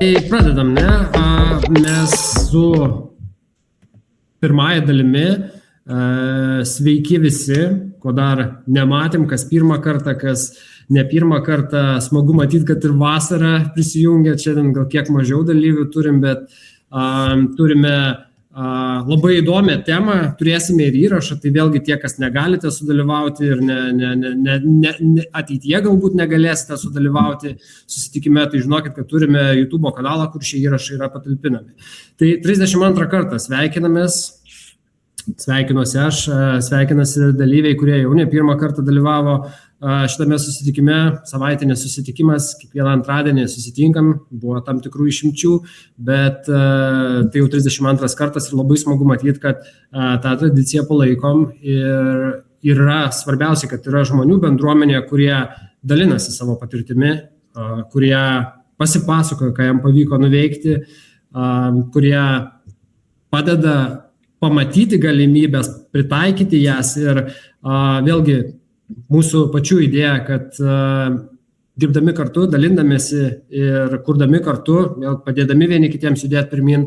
Pradedam, ne? Mes su pirmąja dalimi. Sveiki visi, ko dar nematėm, kas pirmą kartą, kas ne pirmą kartą. Smagu matyti, kad ir vasarą prisijungia. Šiandien gal kiek mažiau dalyvių turim, bet turime labai įdomią temą, turėsime ir įrašą, tai vėlgi tie, kas negalite sudalyvauti ir ateityje galbūt negalėsite sudalyvauti susitikime, tai žinokit, kad turime YouTube kanalą, kur šie įrašai yra patalpinami. Tai 32 kartą sveikinuosi aš, sveikinasi dalyviai, kurie jau ne pirmą kartą dalyvavo šitame susitikime, savaitinės susitikimas, kiekvieną antradienį susitinkam, buvo tam tikrų išimčių, bet tai jau 32 kartas ir labai smagu matyti, kad tą tradiciją palaikom ir yra svarbiausia, kad yra žmonių bendruomenė, kurie dalinasi savo patirtimi, kurie pasipasakoja, ką jam pavyko nuveikti, kurie padeda pamatyti galimybės, pritaikyti jas ir vėlgi mūsų pačių idėja, kad dirbdami kartu, dalindamėsi ir kurdami kartu, vėl padėdami vieni kitiems judėti pirmin,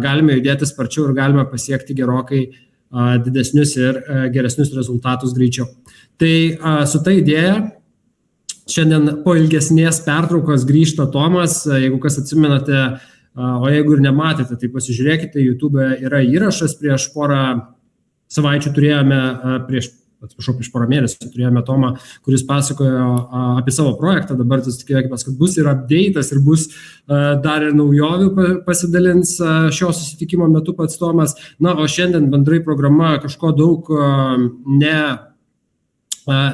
galime judėti sparčiau ir galime pasiekti gerokai didesnius ir geresnius rezultatus greičiau. Tai su ta idėja šiandien po ilgesnės pertraukos grįžta Tomas, jeigu kas atsimenate, o jeigu ir nematėte, tai pasižiūrėkite, YouTube yra įrašas, prieš porą savaičių turėjome, prieš porą mėnesių turėjome Tomą, kuris pasakojo apie savo projektą, dabar tikėkime, kad bus ir update'as ir bus dar ir naujovių pasidalins šio susitikimo metu pats Tomas. Na, o šiandien bendrai programa kažko daug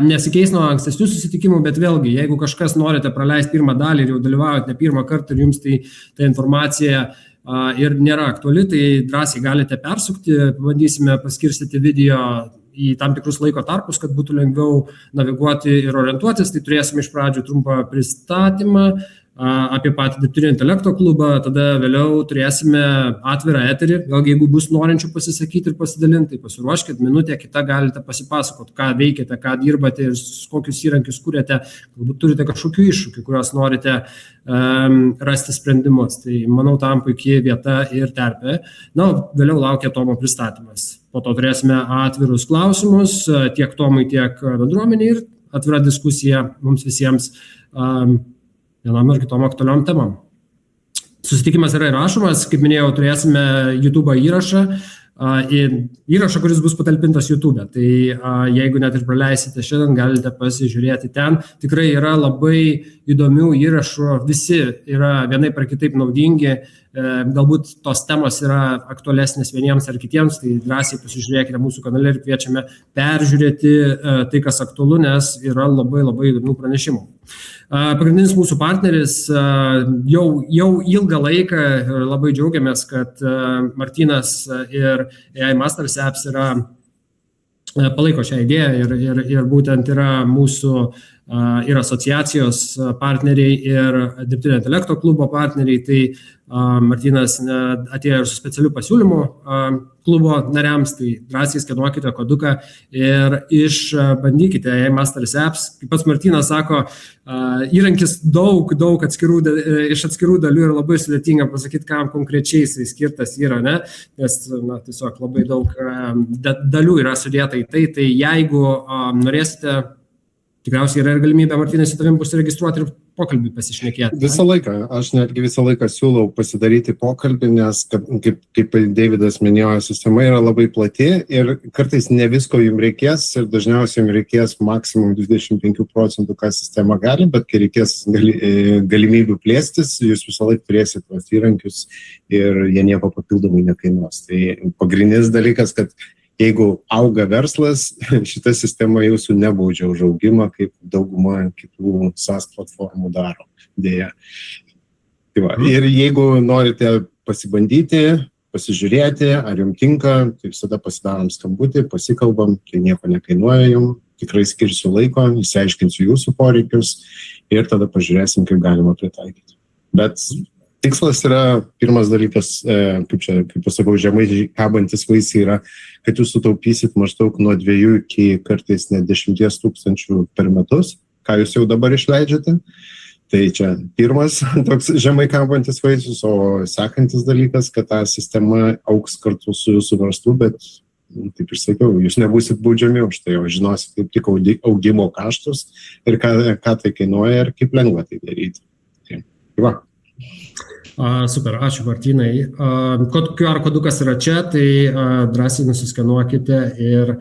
nesikeis nuo ankstesnių susitikimų, bet vėlgi, jeigu kažkas norite praleisti pirmą dalį ir jau dalyvaujate ne pirmą kartą ir jums tai ta informacija ir nėra aktuali, tai drąsiai galite persukti, bandysime paskirstyti video į tam tikrus laiko tarpus, kad būtų lengviau naviguoti ir orientuotis, tai turėsime iš pradžių trumpą pristatymą apie patį dirbtinio intelekto klubą, tada vėliau turėsime atvirą eterį, vėlgi jeigu bus norinčių pasisakyti ir pasidalinti, tai pasiruoškit, minutę kitą galite pasipasakoti, ką veikiate, ką dirbate ir kokius įrankius kūrėte, galbūt turite kažkokių iššūkių, kuriuos norite rasti sprendimus, tai manau tam puikiai vieta ir terpė. Na, vėliau laukia Tomo pristatymas. Po to turėsime atvirus klausimus tiek Tomui, tiek bendruomeniai ir atvira diskusija mums visiems vienam ir kitom aktualiom temam. Susitikimas yra įrašomas, kaip minėjau, turėsime YouTube įrašą, kuris bus patalpintas YouTube. Tai jeigu net ir praleisite šiandien, galite pasižiūrėti ten. Tikrai yra labai įdomių įrašų, visi yra vienaip ar kitaip naudingi, galbūt tos temos yra aktualesnės vieniems ar kitiems, tai drąsiai pasižiūrėkite mūsų kanale ir kviečiame peržiūrėti tai, kas aktualu, nes yra labai įdomių pranešimų. Pagrindinis mūsų partneris jau ilgą laiką ir labai džiaugiamės, kad Martynas ir AI Masters Apps palaiko šią idėją ir būtent yra mūsų ir asociacijos partneriai ir dirbtinio intelekto klubo partneriai, tai Martynas atėjo ir su specialiu pasiūlymu klubo nariams, tai drąsiai skenuokite koduką ir išbandykite AI Masters Apps. Kaip pats Martynas sako, įrankis daug iš atskirų dalių ir labai sudėtinga pasakyti, kam konkrečiai jisai skirtas yra, ne? Nes tiesiog labai daug dalių yra sudėta į tai, tai jeigu norėsite, tikriausiai yra ir galimybė, Martynai, su tavim užsiregistruoti ir pokalbį pasišnekėti. Visą laiką, aš netgi visą laiką siūlau pasidaryti pokalbį, nes, kaip Davidas minėjo, sistema yra labai plati ir kartais ne visko jums reikės ir dažniausiai jums reikės maksimum 25%, ką sistema gali, bet kai reikės galimybių plėstis, jūs visą laiką turėsite tuos įrankius ir jie nieko papildomai nekainuos. Tai pagrindinis dalykas, kad jeigu auga verslas, šita sistema jūsų nebaudžia už augimą, kaip dauguma kitų SaaS platformų daro, dėja. Tai va, ir jeigu norite pasibandyti, pasižiūrėti, ar jums tinka, tai visada pasidarom skambutį, pasikalbam, tai nieko nekainuoja jums, tikrai skirsiu laiko, išsiaiškinsiu jūsų poreikius ir tada pažiūrėsim, kaip galima pritaikyti. Bet tikslas yra, pirmas dalykas, kaip pasakau, žemai kabantis vaisiai yra, kad jūs sutaupysit maždaug nuo 2 iki kartais net 10 000 per metus, ką jūs jau dabar išleidžiate. Tai čia pirmas toks žemai kabantis vaisius, o sekantis dalykas, kad ta sistema auks kartu su jūsų verslu, bet, taip ir sakiau, jūs nebūsit baudžiami už tai, o žinosit kaip tik augimo kaštus ir ką tai kainuoja ir kaip lengva tai daryti. Tai va. Super, ačiū Martynai. QR kodukas yra čia, tai drąsiai nusiskenuokite ir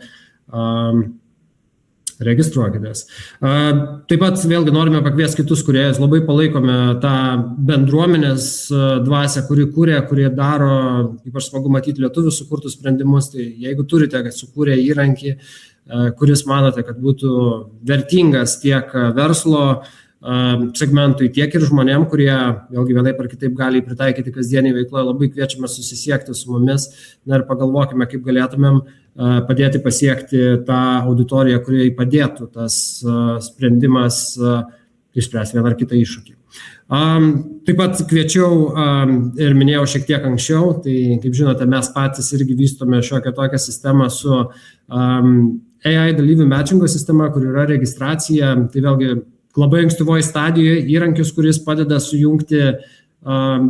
registruokitės. Taip pat vėlgi norime pakviesti kitus kūrėjus, labai palaikome tą bendruomenės dvasią, kurie daro, ypač smagu matyti lietuvių sukurtus sprendimus, tai jeigu turite, kad sukūrė įrankį, kuris manote, kad būtų vertingas tiek verslo segmentui, tiek ir žmonėm, kurie vėlgi vienaip ar kitaip gali pritaikyti kasdienį veikloje, labai kviečiame susisiekti su mumis ir pagalvokime, kaip galėtumėm padėti pasiekti tą auditoriją, kuriai padėtų tas sprendimas išspręsti vieną ar kitą iššūkį. Taip pat kviečiau ir minėjau šiek tiek anksčiau, tai kaip žinote, mes patys irgi vystome šiokią tokią sistemą su AI dalyvių matchingo sistema, kur yra registracija, tai vėlgi labai ankstyvoje stadijoje įrankis, kuris padeda sujungti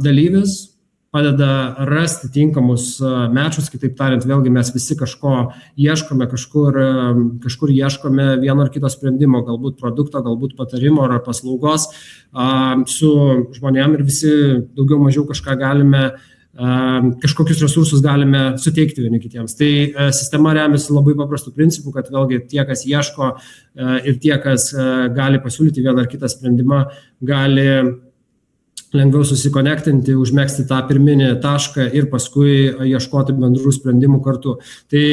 dalyvius, padeda rasti tinkamus mečus, kitaip tariant, vėlgi mes visi kažko ieškome, kažkur ieškome vieno ar kito sprendimo, galbūt produkto, galbūt patarimo ar paslaugos su žmonėm ir visi daugiau mažiau kažką galime, kažkokius resursus galime suteikti vieni kitiems. Tai sistema remiasi labai paprastų principų, kad vėlgi tie, kas ieško ir tie, kas gali pasiūlyti vieną ar kitą sprendimą, gali lengviau susikonektinti, užmegzti tą pirminį tašką ir paskui ieškoti bendrų sprendimų kartu. Tai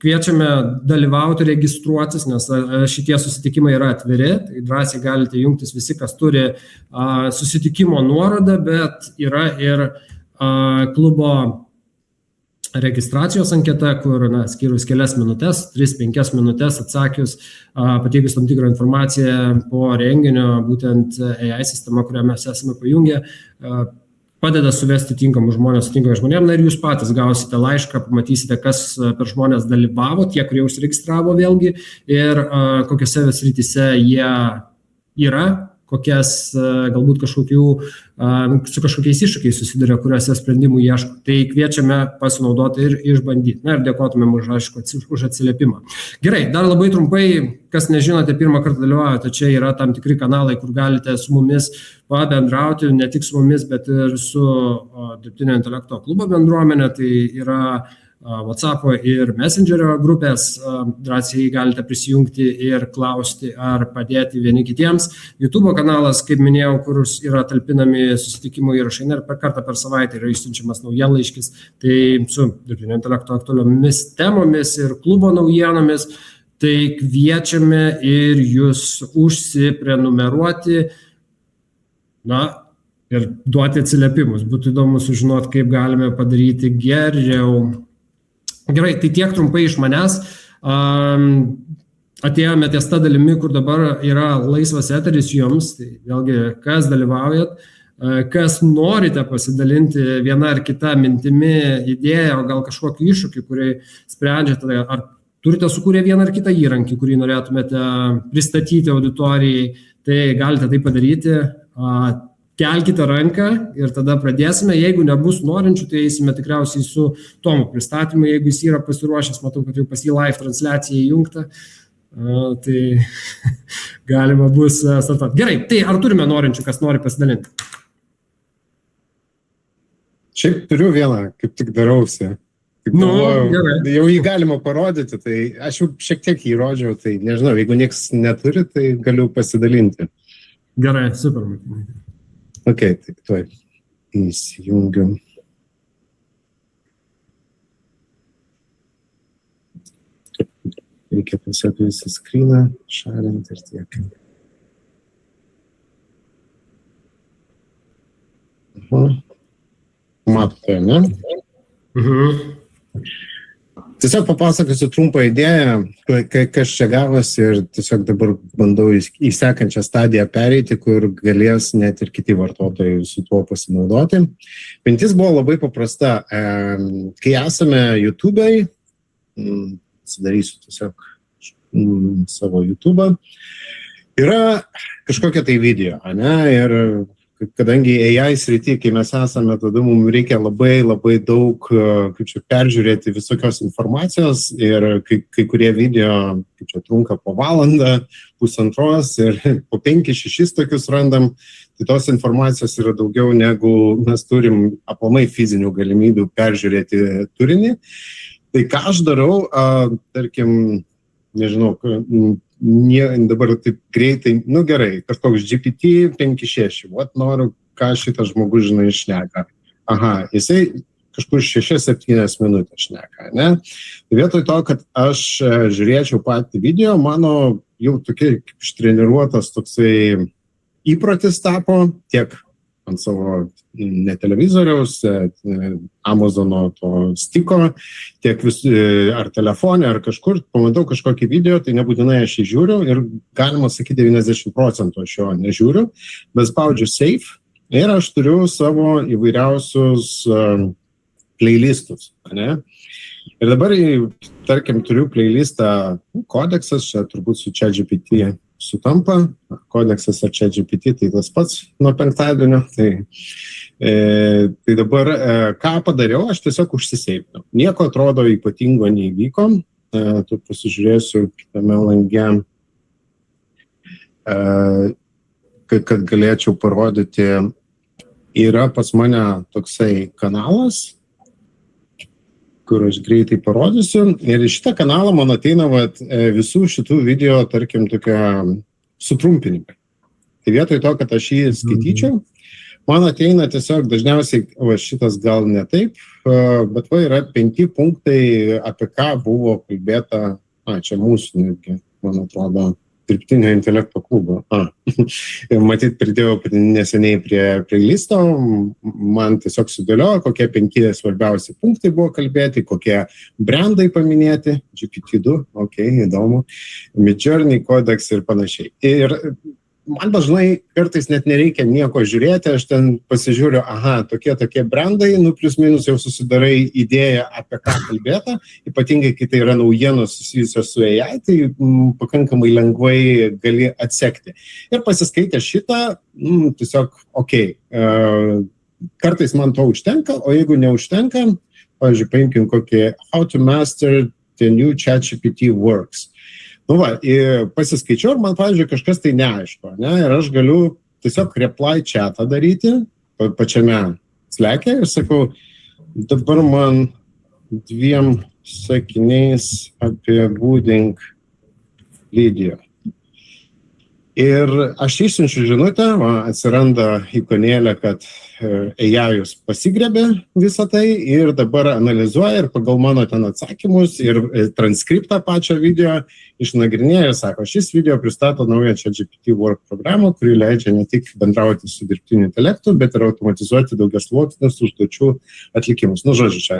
kviečiame dalyvauti, registruotis, nes šitie susitikimai yra atviri, tai drąsiai galite jungtis visi, kas turi susitikimo nuorodą, bet yra ir klubo registracijos anketa, kur skyrus kelias minutės, 3-5 minutės atsakius, pateikus tam tikrą informaciją po renginio, būtent AI sistema, kurią mes esame pajungę, padeda suvesti tinkamus žmonės, tinkamus žmonėm, ir jūs patys gausite laišką, pamatysite, kas per žmonės dalyvavo, tie, kurie užsiregistravo vėlgi, ir kokiose srityse jie yra, kokias galbūt su kažkokiais iššūkiais susiduria, kuriuose sprendimų ieško. Tai kviečiame pasinaudoti ir išbandyti. Ir dėkotumėm už atsiliepimą. Gerai, dar labai trumpai, kas nežinote, pirmą kartą dalyvaujate, čia yra tam tikri kanalai, kur galite su mumis pabendrauti, ne tik su mumis, bet ir su dirbtinio intelekto klubo bendruomenė, tai yra WhatsApp'o ir Messengerio grupės, drąsiai galite prisijungti ir klausti ar padėti vieni kitiems. YouTube kanalas, kaip minėjau, kur yra talpinami susitikimų įrašai, ir per kartą per savaitę yra išsiunčiamas naujienlaiškis, tai su dirbtinio intelekto aktualiomis temomis ir klubo naujienomis, tai kviečiame ir jūs užsiprenumeruoti, ir duoti atsiliepimus. Būtų įdomu sužinoti, kaip galime padaryti geriau. Gerai, tai tiek trumpai iš manęs. Atėjome ties tą dalimi, kur dabar yra laisvas eteris jums, tai vėlgi, kas dalyvaujat, kas norite pasidalinti vieną ar kitą mintimi, idėją, o gal kažkokį iššūkį, kurį sprendžiate, ar turite sukūrę vieną ar kitą įrankį, kurį norėtumėte pristatyti auditorijai, tai galite tai padaryti. Kelkite ranką ir tada pradėsime. Jeigu nebus norinčių, tai eisime tikriausiai su Tomu pristatymu. Jeigu jis yra pasiruošęs, matau, kad jau pas jį live transliacija įjungta, tai galima bus startuoti. Gerai, tai ar turime norinčių, kas nori pasidalinti? Šiaip turiu vieną, kaip tik darausi. Jau jį galima parodyti, tai aš jau šiek tiek jį rodžiau, tai nežinau, jeigu niekas neturi, tai galiu pasidalinti. Gerai, super. Ok, tai tuoj įsijungiu. Reikia tiesiog visą skryną šalinti ir tiek. Matote, ne? Tiesiog papasakosiu trumpą idėją, kas čia gavosi, ir tiesiog dabar bandau į sekančią stadiją pereiti, kur galės net ir kiti vartotojai su tuo pasinaudoti. Mintis buvo labai paprasta. Kai esame YouTube'ai, atsidarysiu tiesiog savo YouTube'ą, yra kažkokia tai video, ne, ir kadangi AI srity, kai mes esame, tada mums reikia labai daug, kaip čia, peržiūrėti visokios informacijos ir kai kurie video, kaip čia, trunka po valandą, pusantros ir po 5-6 tokius randam, tai tos informacijos yra daugiau negu mes turim aplamai fizinių galimybių peržiūrėti turinį. Tai ką aš darau, tarkim, nežinau, dabar taip greitai, gerai, kažkoks GPT 5.6, noriu, ką šitas žmogus, žinai, šneka. Aha, jisai kažkur 6-7 minutės šneka, ne? Vietoj to, kad aš žiūrėčiau patį video, mano jau tokia ištreniruotas toksai įprotis tapo tiek ant savo ne televizoriaus, Amazono to stiko, tiek ar telefone, ar kažkur, pamatau kažkokį video, tai nebūtinai aš jį žiūriu ir galima sakyti 90% aš jo nežiūriu, bet spaudžiu save ir aš turiu savo įvairiausius playlistus, ne? Ir dabar, tarkim, turiu playlistą kodeksas, čia turbūt su ChatGPT sutampa, kodeksas ar ChatGPT, tai tas pats nuo penktadienio, tai dabar ką padariau, aš tiesiog užsiseipinau. Nieko atrodo ypatingo neįvyko, tu pasižiūrėsiu kitame lange, kad galėčiau parodyti, yra pas mane toksai kanalas, kur aš greitai parodysiu. Ir iš šitą kanalą man ateina visų šitų video, tarkim, tokia sutrumpinimai. Tai vietoj to, kad aš jį skaityčiau, man ateina tiesiog dažniausiai, šitas gal ne taip, bet yra 5 punktai, apie ką buvo kalbėta, čia mūsų netgi, man atrodo, dirbtinio intelekto klubo. Matyt, pridėjau neseniai prie listo, man tiesiog sudėliojo, kokie 5 svarbiausi punktai buvo kalbėti, kokie brandai paminėti, GPT-2, įdomu, Midjourney, Codex ir panašiai. Ir man dažnai kartais net nereikia nieko žiūrėti, aš ten pasižiūriu, tokie brandai, plius minus jau susidarai idėją, apie ką kalbėta, ypatingai, kai tai yra naujienos susijusios su AI, tai pakankamai lengvai gali atsekti. Ir pasiskaitę šitą, tiesiog, kartais man to užtenka, o jeigu neužtenka, pavyzdžiui, paimkim kokį How to Master the New ChatGPT Works. Pasiskaičiau ir man, pavyzdžiui, kažkas tai neaišku, ne? Ir aš galiu tiesiog reply chatą daryti pačiame Slack'e ir sakau, dabar man 2 sakiniais apibūdink Lidiją. Ir aš išsiunčiu žinutę, atsiranda ikonėlė, kad AI-us pasigrebė visą tai ir dabar analizuoja ir pagal mano ten atsakymus ir transkriptą pačio video išnagrinėja ir sako, šis video pristato naują ChatGPT Work programą, kuri leidžia ne tik bendrauti su dirbtiniu intelektu, bet ir automatizuoti daugiasluoksnius užduočių atlikimus. Žodžiu, čia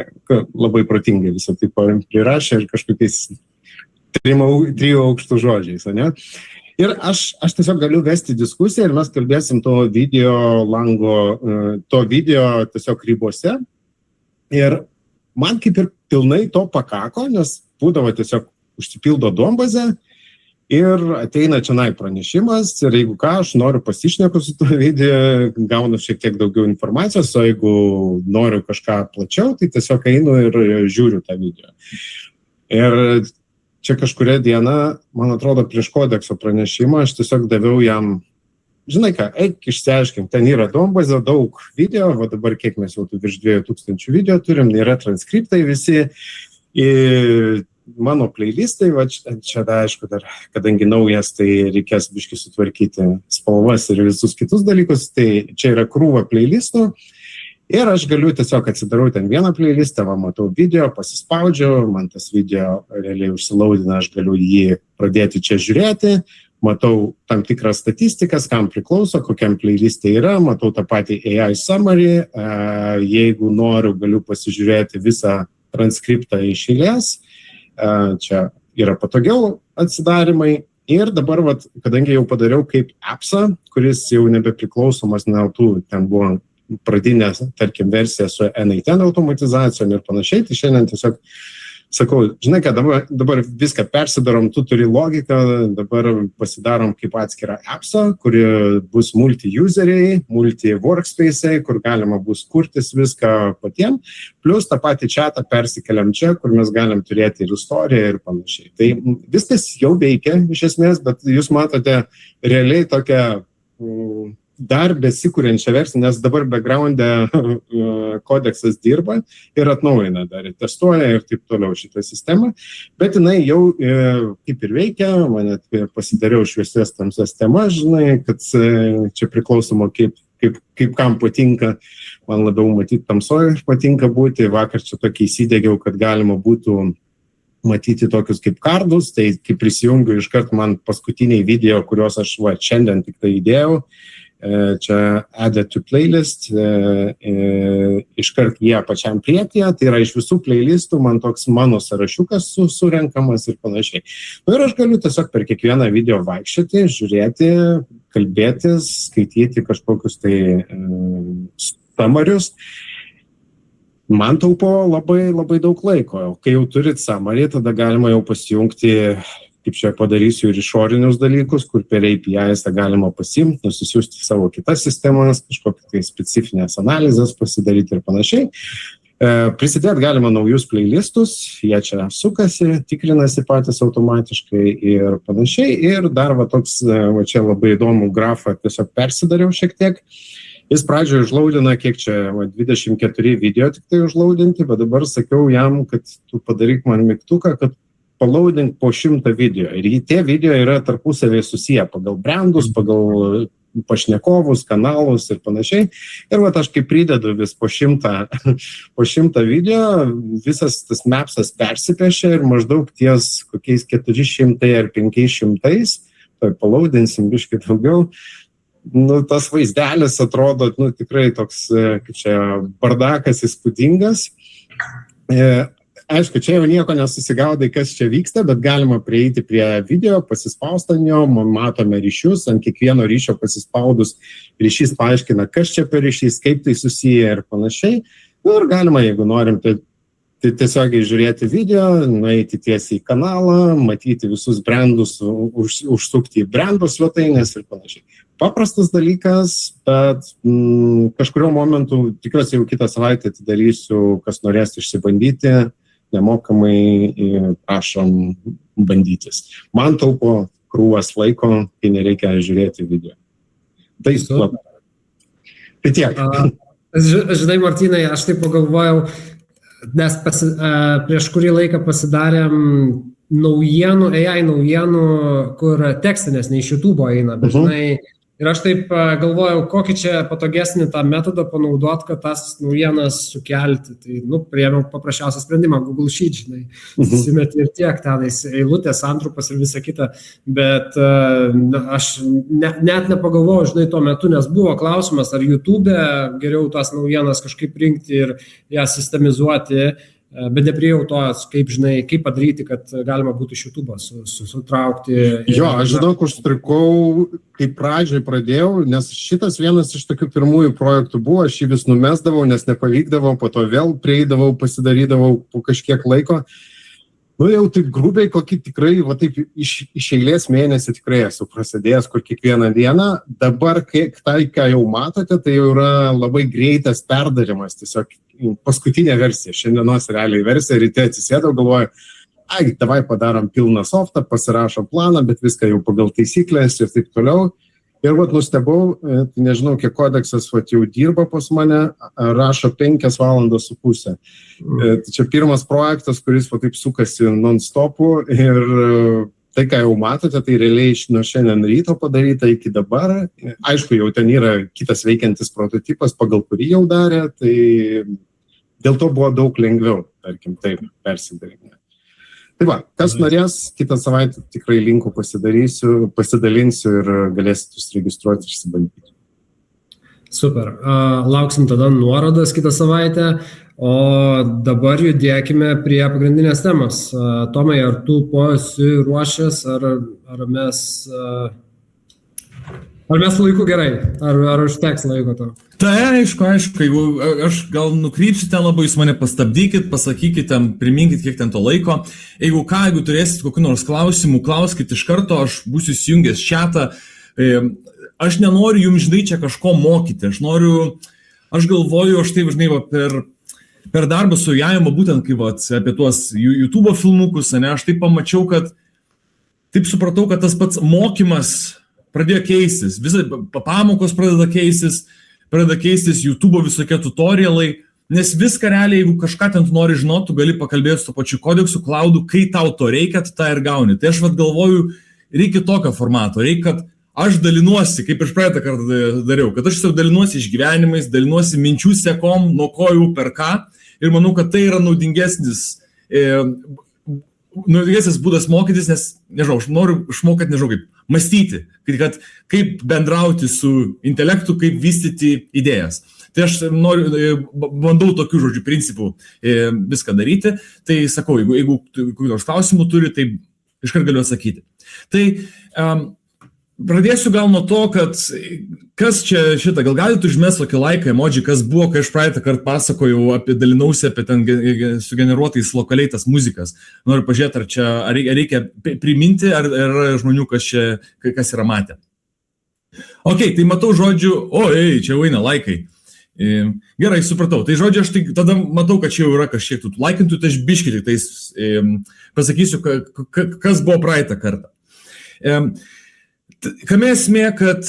labai protingai visą tai prirašė ir kažkokiais 3 aukštų žodžiais, ne? Ir aš tiesiog galiu vesti diskusiją ir mes kalbėsim to video lango, to video tiesiog ribose. Ir man kaip ir pilnai to pakako, nes būdavo tiesiog užsipildo duombazę ir ateina čionai pranešimas ir jeigu ką, aš noriu pasišneku su tuo video, gaunu šiek tiek daugiau informacijos, o jeigu noriu kažką plačiau, tai tiesiog einu ir žiūriu tą video. Ir čia kažkuria diena, man atrodo, prieš kodekso pranešimą, aš tiesiog daviau jam, žinai ką, eik išsiaiškink, ten yra duombazė, daug video, dabar kiek mes jau virš 2000 video turim, yra transkriptai visi, ir mano playlistai, čia aišku, dar, kadangi naujas, tai reikės biškį sutvarkyti spalvas ir visus kitus dalykus, tai čia yra krūva playlistų. Ir aš galiu tiesiog atsidarau ten vieną playlistą, matau video, pasispaudžiu, man tas video realiai užsilaudina, aš galiu jį pradėti čia žiūrėti, matau tam tikrą statistikas, kam priklauso, kokiam playlistė yra, matau tą patį AI summary, jeigu noriu, galiu pasižiūrėti visą transkriptą iš eilės, čia yra patogiau atsidarimai. Ir dabar, kadangi jau padariau kaip appsą, kuris jau nebepriklausomas nuo tų, ten buvo pradinė, tarkim, versija su N8 automatizacijom ir panašiai, tai šiandien tiesiog sakau, žinai, kad dabar viską persidarom, tu turi logiką, dabar pasidarom kaip atskirą appsą, kuri bus multi-useriai, multi-workspace'ai, kur galima bus kurtis viską patiem, plus tą patį chatą persikeliam čia, kur mes galim turėti ir istoriją ir panašiai. Tai viskas jau veikia iš esmės, bet jūs matote realiai tokią dar besikuriančią versiją, nes dabar background'e kodeksas dirba ir atnaujina dar, ir testuoja ir taip toliau šitą sistemą, bet jinai jau kaip ir veikia, man pasidariau šviesias tamsias temas, žinai, kad čia priklausoma kaip kam patinka, man labiau matyti tamsoje patinka būti, vakar čia tokį įsidėgiau, kad galima būtų matyti tokius kaip kardus, tai kai prisijungiu iškart man paskutiniai video, kuriuos aš šiandien tik tai įdėjau, čia added to playlist, iškart jie pačiam priekyje, tai yra iš visų playlistų man toks mano sąrašiukas surenkamas ir panašiai. Ir aš galiu tiesiog per kiekvieną video vaikščioti, žiūrėti, kalbėtis, skaityti kažkokius tai summarius. Man taupo labai, labai daug laiko. Kai jau turit summary, tada galima jau pasijungti, kaip čia padarysiu ir išorinius dalykus, kur per APIs galima pasimti, nusisiųsti savo kitas sistemas, kažkokią tai specifinės analizės pasidaryti ir panašiai. Prisidėti galima naujus playlistus, jie čia sukasi, tikrinasi patys automatiškai ir panašiai. Ir dar toks, čia labai įdomų grafą tiesiog persidariau šiek tiek. Jis pradžioje užlaudina, kiek čia, 24 video tik tai užlaudinti, bet dabar sakiau jam, kad tu padaryk man mygtuką, kad palaudink po 100 video. Ir tie video yra tarpusavėje susiję pagal brandus, pagal pašnekovus, kanalus ir panašiai. Ir aš kai pridedu vis po 100 video, visas tas mapsas persipešia ir maždaug ties kokiais 400 ar 500, tai palaudinsim biškai daugiau. Tas vaizdelis atrodo, tikrai toks, kaip čia, bardakas įspūdingas. Aišku, čia jau nieko nesusigaudai, kas čia vyksta, bet galima prieiti prie video, pasispausti ant jo, matome ryšius, ant kiekvieno ryšio pasispaudus ryšys paaiškina, kas čia per ryšys, kaip tai susiję ir panašiai. Ir galima, jeigu norim, tai tiesiogiai žiūrėti video, nueiti tiesiai į kanalą, matyti visus brandus, užsukti į brandų svetainės ir panašiai. Paprastas dalykas, bet kažkurio momentu, tikiuosi jau kitą savaitę atidarysiu, kas norės išsibandyti, nemokamai prašom bandytis. Man taupo krūvas laiko, kai nereikia žiūrėti video. Tai tiek. Žinai, Martynai, aš taip pagalvojau, nes prieš kurį laiką pasidarėm naujienų, AI naujienų, kur tekstinės, ne iš YouTube eina, bet žinai, ir aš taip galvojau, kokį čia patogesnį tą metodą panaudoti, kad tas naujienas sukelti. Tai, priėmiau paprasčiausią sprendimą, Google Sheet, žinai, susimeti ir tiek, tenais eilutės, antrupas ir visa kita, bet aš net nepagalvojau, žinai, tuo metu, nes buvo klausimas, ar YouTube geriau tas naujienas kažkaip rinkti ir ją sistemizuoti, bet nepriejau to, kaip padaryti, kad galima būtų iš YouTube sutraukti. Jo, aš žinau, užstrikau, kai pradžiai pradėjau, nes šitas vienas iš tokių pirmųjų projektų buvo, aš jį vis numesdavau, nes nepavykdavau, po to vėl prieidavau, pasidarydavau po kažkiek laiko. Jau taip grubiai, kokį tikrai, taip iš eilės mėnesį tikrai esu prasidėjęs, kur kiekvieną dieną. Dabar, tai, ką jau matote, tai jau yra labai greitas perdarimas, tiesiog paskutinė versija, šiandienos realiai versija, ryte atsisėdau, galvoju, davai padarom pilną softą, pasirašom planą, bet viską jau pagal taisyklės ir taip toliau. Ir nustebau, nežinau, kiek kodeksas jau dirba pas mane, rašo 5,5 valandos. Tai čia pirmas projektas, kuris taip sukasi non-stopu ir tai, ką jau matote, tai realiai nuo šiandien ryto padaryta iki dabar. Aišku, jau ten yra kitas veikiantis prototipas, pagal kurį jau darė, tai dėl to buvo daug lengviau, tarkim, taip persidarinti. Tai va, kas norės, kitą savaitę tikrai linku pasidalinsiu ir galėsit užsiregistruoti ir išsibandyti. Super. Lauksim tada nuorodas kitą savaitę, o dabar judėkime prie pagrindinės temos. Tomai, ar tu pasiruošęs, ar mes... Ar mes laiku gerai? Ar užteks laiko to? Tai aišku, jeigu aš gal nukrypsiu ten labai, jūs mane pastabdykit, pasakykit, priminkit, kiek ten to laiko. Jeigu turėsit kokių nors klausimų, klauskit iš karto, aš būsiu įsijungęs chatą. Aš nenoriu jums, žinai, čia kažko mokyti. Aš galvoju, aš taip, žinai, per darbą su Jaimu, būtent kaip apie tuos YouTube filmukus, ne, aš taip pamačiau, taip supratau, kad tas pats mokymas pradėjo keistis. Visai pamokos pradeda keistis YouTube visokie tutorialai, nes viską realiai, jeigu kažką ten tu nori žinoti, tu gali pakalbėti su pačiu kodeksu, klaudu, kai tau to reikia, tu tą ir gauni. Tai aš galvoju, reikia tokio formato, reikia, kad aš dalinuosi, kaip iš praeitą kartą dariau, kad aš dalinuosi išgyvenimais, dalinuosi minčių sekom, nuo ko jau per ką, ir manau, kad tai yra naudingesnis būdas mokytis, nes, nežinau, aš noriu išmokyti, nežinau, kaip mąstyti, kad kaip bendrauti su intelektu, kaip vystyti idėjas. Tai aš bandau tokių žodžių principų viską daryti, tai sakau, jeigu nors klausimų turi, tai iškart galiu atsakyti. Tai pradėsiu gal nuo to, kad kas čia šitą, gal galite užmesti tokį laiką emoji, kas buvo, kai aš praeitą kartą pasakojau, dalinausi apie ten sugeneruotais lokaliai tas muzikas. Noriu pažiūrėti, ar reikia priminti, ar yra žmonių, kas yra matę. Ok, tai matau žodžių, čia jau eina laikai. Gerai, supratau. Tai žodžiu, aš tada matau, kad čia jau yra kažkiek tų laikintų, tai aš biškį tik tais pasakysiu, kas buvo praeitą kartą. Kame esmė, kad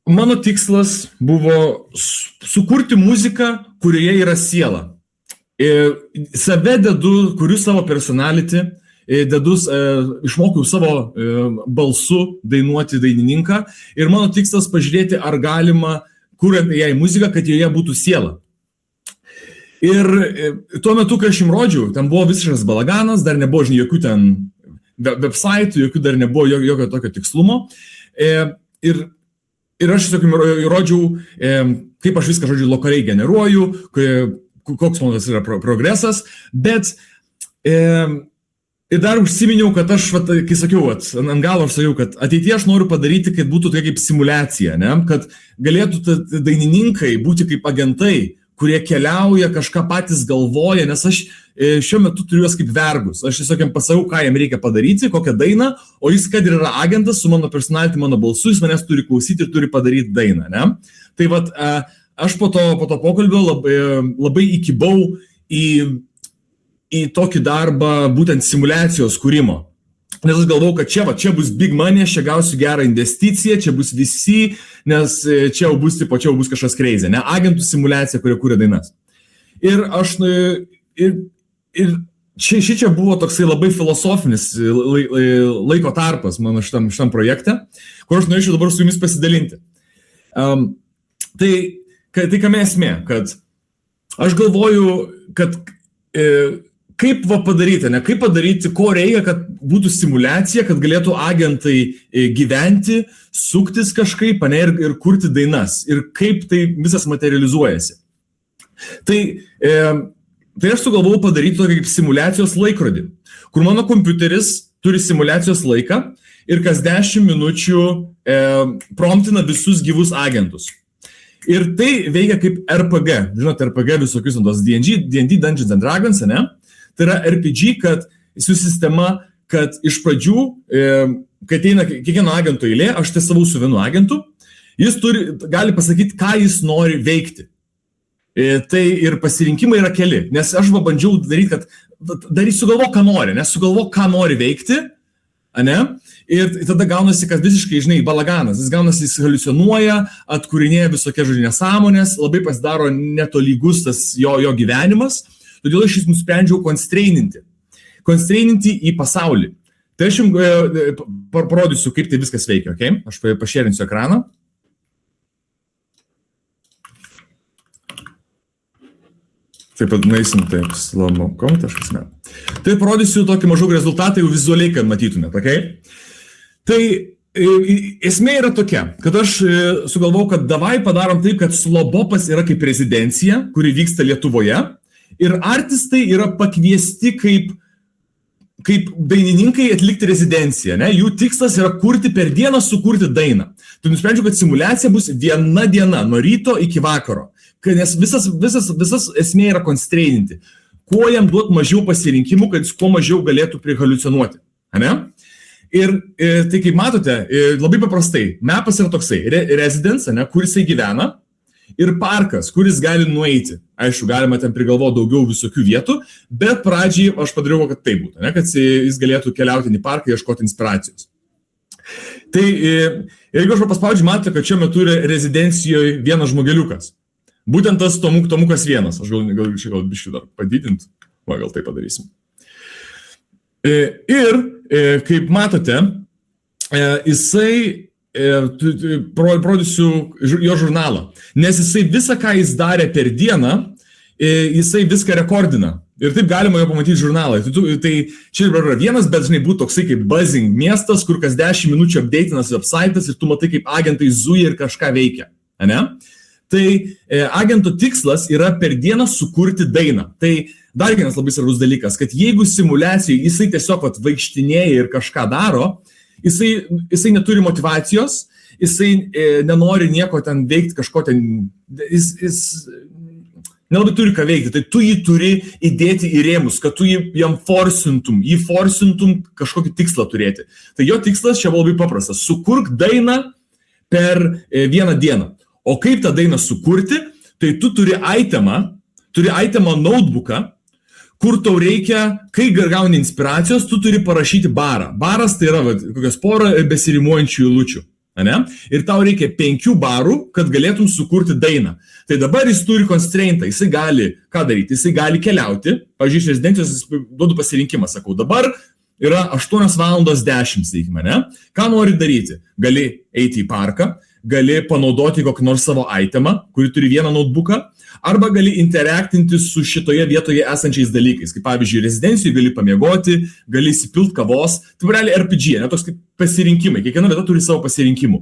mano tikslas buvo sukurti muziką, kurioje yra siela. Save dedu, kuriu savo personality, išmokiau savo balsu dainuoti dainininką ir mano tikslas pažiūrėti, ar galima, kuriant jai muziką, kad joje būtų siela. Ir tuo metu, kai aš jums rodžiau, ten buvo visiškas balaganas, dar nebuvo, žinai, jokių ten websaitų, jokių dar nebuvo jokio tokio tikslumo. Ir aš tiesiog rodžiau, kaip aš viską, žodžiu, lokaliai generuoju, koks mano yra progresas, bet ir dar užsiminiau, kad aš, kai sakiau, ant galo aš sakiau, kad ateityje aš noriu padaryti, kad būtų tokia kaip simulacija, ne? Kad galėtų dainininkai būti kaip agentai, kurie keliauja, kažką patys galvoja, nes aš šiuo metu turiu juos kaip vergus. Aš tiesiog jam pasakau, ką jam reikia padaryti, kokią dainą, o jis, kad yra agentas su mano personality, mano balsu, jis manęs turi klausyti ir turi padaryti dainą. Ne? Tai aš po to pokalbio labai įkibau į tokį darbą būtent simulacijos kūrimo. Nes aš galvau, kad čia bus big money, aš čia gausiu gerą investiciją, čia bus visi, nes čia jau bus kažkas crazy, ne? Agentų simulacija, kurie kūrė dainas. Ir čia buvo toksai labai filosofinis laiko tarpas mano šitam projekte, kur aš norėčiau dabar su jumis pasidalinti. Tai kame esmė, kad aš galvoju, kad kaip padaryti, kaip padaryti, ko reikia, kad būtų simulacija, kad galėtų agentai gyventi, suktis kažkaip, ir kurti dainas, ir kaip tai visas materializuojasi. Tai aš sugalvojau padaryti tokį kaip simulacijos laikrodį, kur mano kompiuteris turi simulacijos laiką ir kas 10 minučių promptina visus gyvus agentus. Ir tai veikia kaip RPG. Žinote, RPG visokius tos D&D, Dungeons and Dragons, ne? Tai yra RPG, kad su sistema, kad iš pradžių, kai ateina kiekvieno agento eilė, aš testavau su vienu agentu, jis gali pasakyti, ką jis nori veikti. Tai ir pasirinkimai yra keli, nes aš bandžiau daryti, kad sugalvok, ką nori, nes sugalvok, ką nori veikti, ne? Ir tada gaunasi, kad visiškai, žinai, balaganas, jis haliucionuoja, atkūrinėja visokie žodžių nesąmonės, labai pasidaro netolygus tas jo gyvenimas, todėl aš jis nusprendžiau konstraininti į pasaulį. Tai aš jums parodysiu, kaip tai viskas veikia, okay? Aš pašėrinsiu ekraną. Taip pat nueisim, taip, slow.com. Tai parodysiu tokį mažų rezultatą jau vizualiai, kad matytumėt, okay? Tai esmė yra tokia, kad aš sugalvojau, kad davai padarom taip, kad Slobopas yra kaip rezidencija, kuri vyksta Lietuvoje, ir artistai yra pakviesti kaip dainininkai atlikti rezidenciją, ne? Jų tikslas yra kurti per dieną, sukurti dainą. Tai nusprendžiau, kad simulacija bus viena diena, nuo ryto iki vakaro. Nes visas esmė yra constraininti. Kuo jam duot mažiau pasirinkimų, kad jis kuo mažiau galėtų prihaliucinuoti. Ane? Ir tai kaip matote, labai paprastai, mapas yra toksai, residence, ane, kur jisai gyvena, ir parkas, kuris gali nueiti. Aišku, galima ten prigalvoti daugiau visokių vietų, bet pradžiai aš padariau, kad tai būtų, ne, kad jis galėtų keliauti į parką, ieškoti inspiracijos. Tai jeigu aš paspaudžiu, matote, kad šiuo metu yra rezidencijoje vienas žmogeliukas. Būtent tas Tomukas vienas. Aš gal biškiu dar padidinti, gal tai padarysim. Ir, kaip matote, jisai parodysiu jo žurnalą, nes jisai visą, ką jis darė per dieną, jisai viską rekordina. Ir taip galima jo pamatyti žurnalai. Tai čia yra vienas, bet žinai, būtų toksai kaip buzzing miestas, kur kas 10 minučių update'inas website'as ir tu matai, kaip agentai zuja ir kažką veikia. Ane? Tai agento tikslas yra per dieną sukurti dainą. Tai dar vienas labai svarbus dalykas, kad jeigu simulacijai jisai tiesiog vaikštinėja ir kažką daro, jisai neturi motyvacijos, jisai nenori nieko ten veikti, kažko ten, jis nelabai turi ką veikti, tai tu jį turi įdėti į rėmus, kad tu jį forsintum kažkokį tikslą turėti. Tai jo tikslas čia labai paprastas, sukurk dainą per vieną dieną. O kaip tą dainą sukurti, tai tu turi itemą notebooką, kur tau reikia, kai gauni inspiracijos, tu turi parašyti barą. Baras tai yra kokios porą besirimuojančių eilučių. Ane? Ir tau reikia 5 barų, kad galėtum sukurti dainą. Tai dabar jis turi constraintą, jisai gali, ką daryti, jisai gali keliauti, pavyzdžiui, iš rezidencijos duodu pasirinkimą, sakau, dabar yra 8:10, sakykime, ne? Ką nori daryti? Gali eiti į parką, gali panaudoti kokį nors savo itemą, kurį turi vieną notebooką, arba gali interaktinti su šitoje vietoje esančiais dalykais. Kaip pavyzdžiui, rezidencijai gali pamiegoti, gali įsipilt kavos, tai realiai RPG, ne, toks kaip pasirinkimai, kiekviena vieta turi savo pasirinkimų.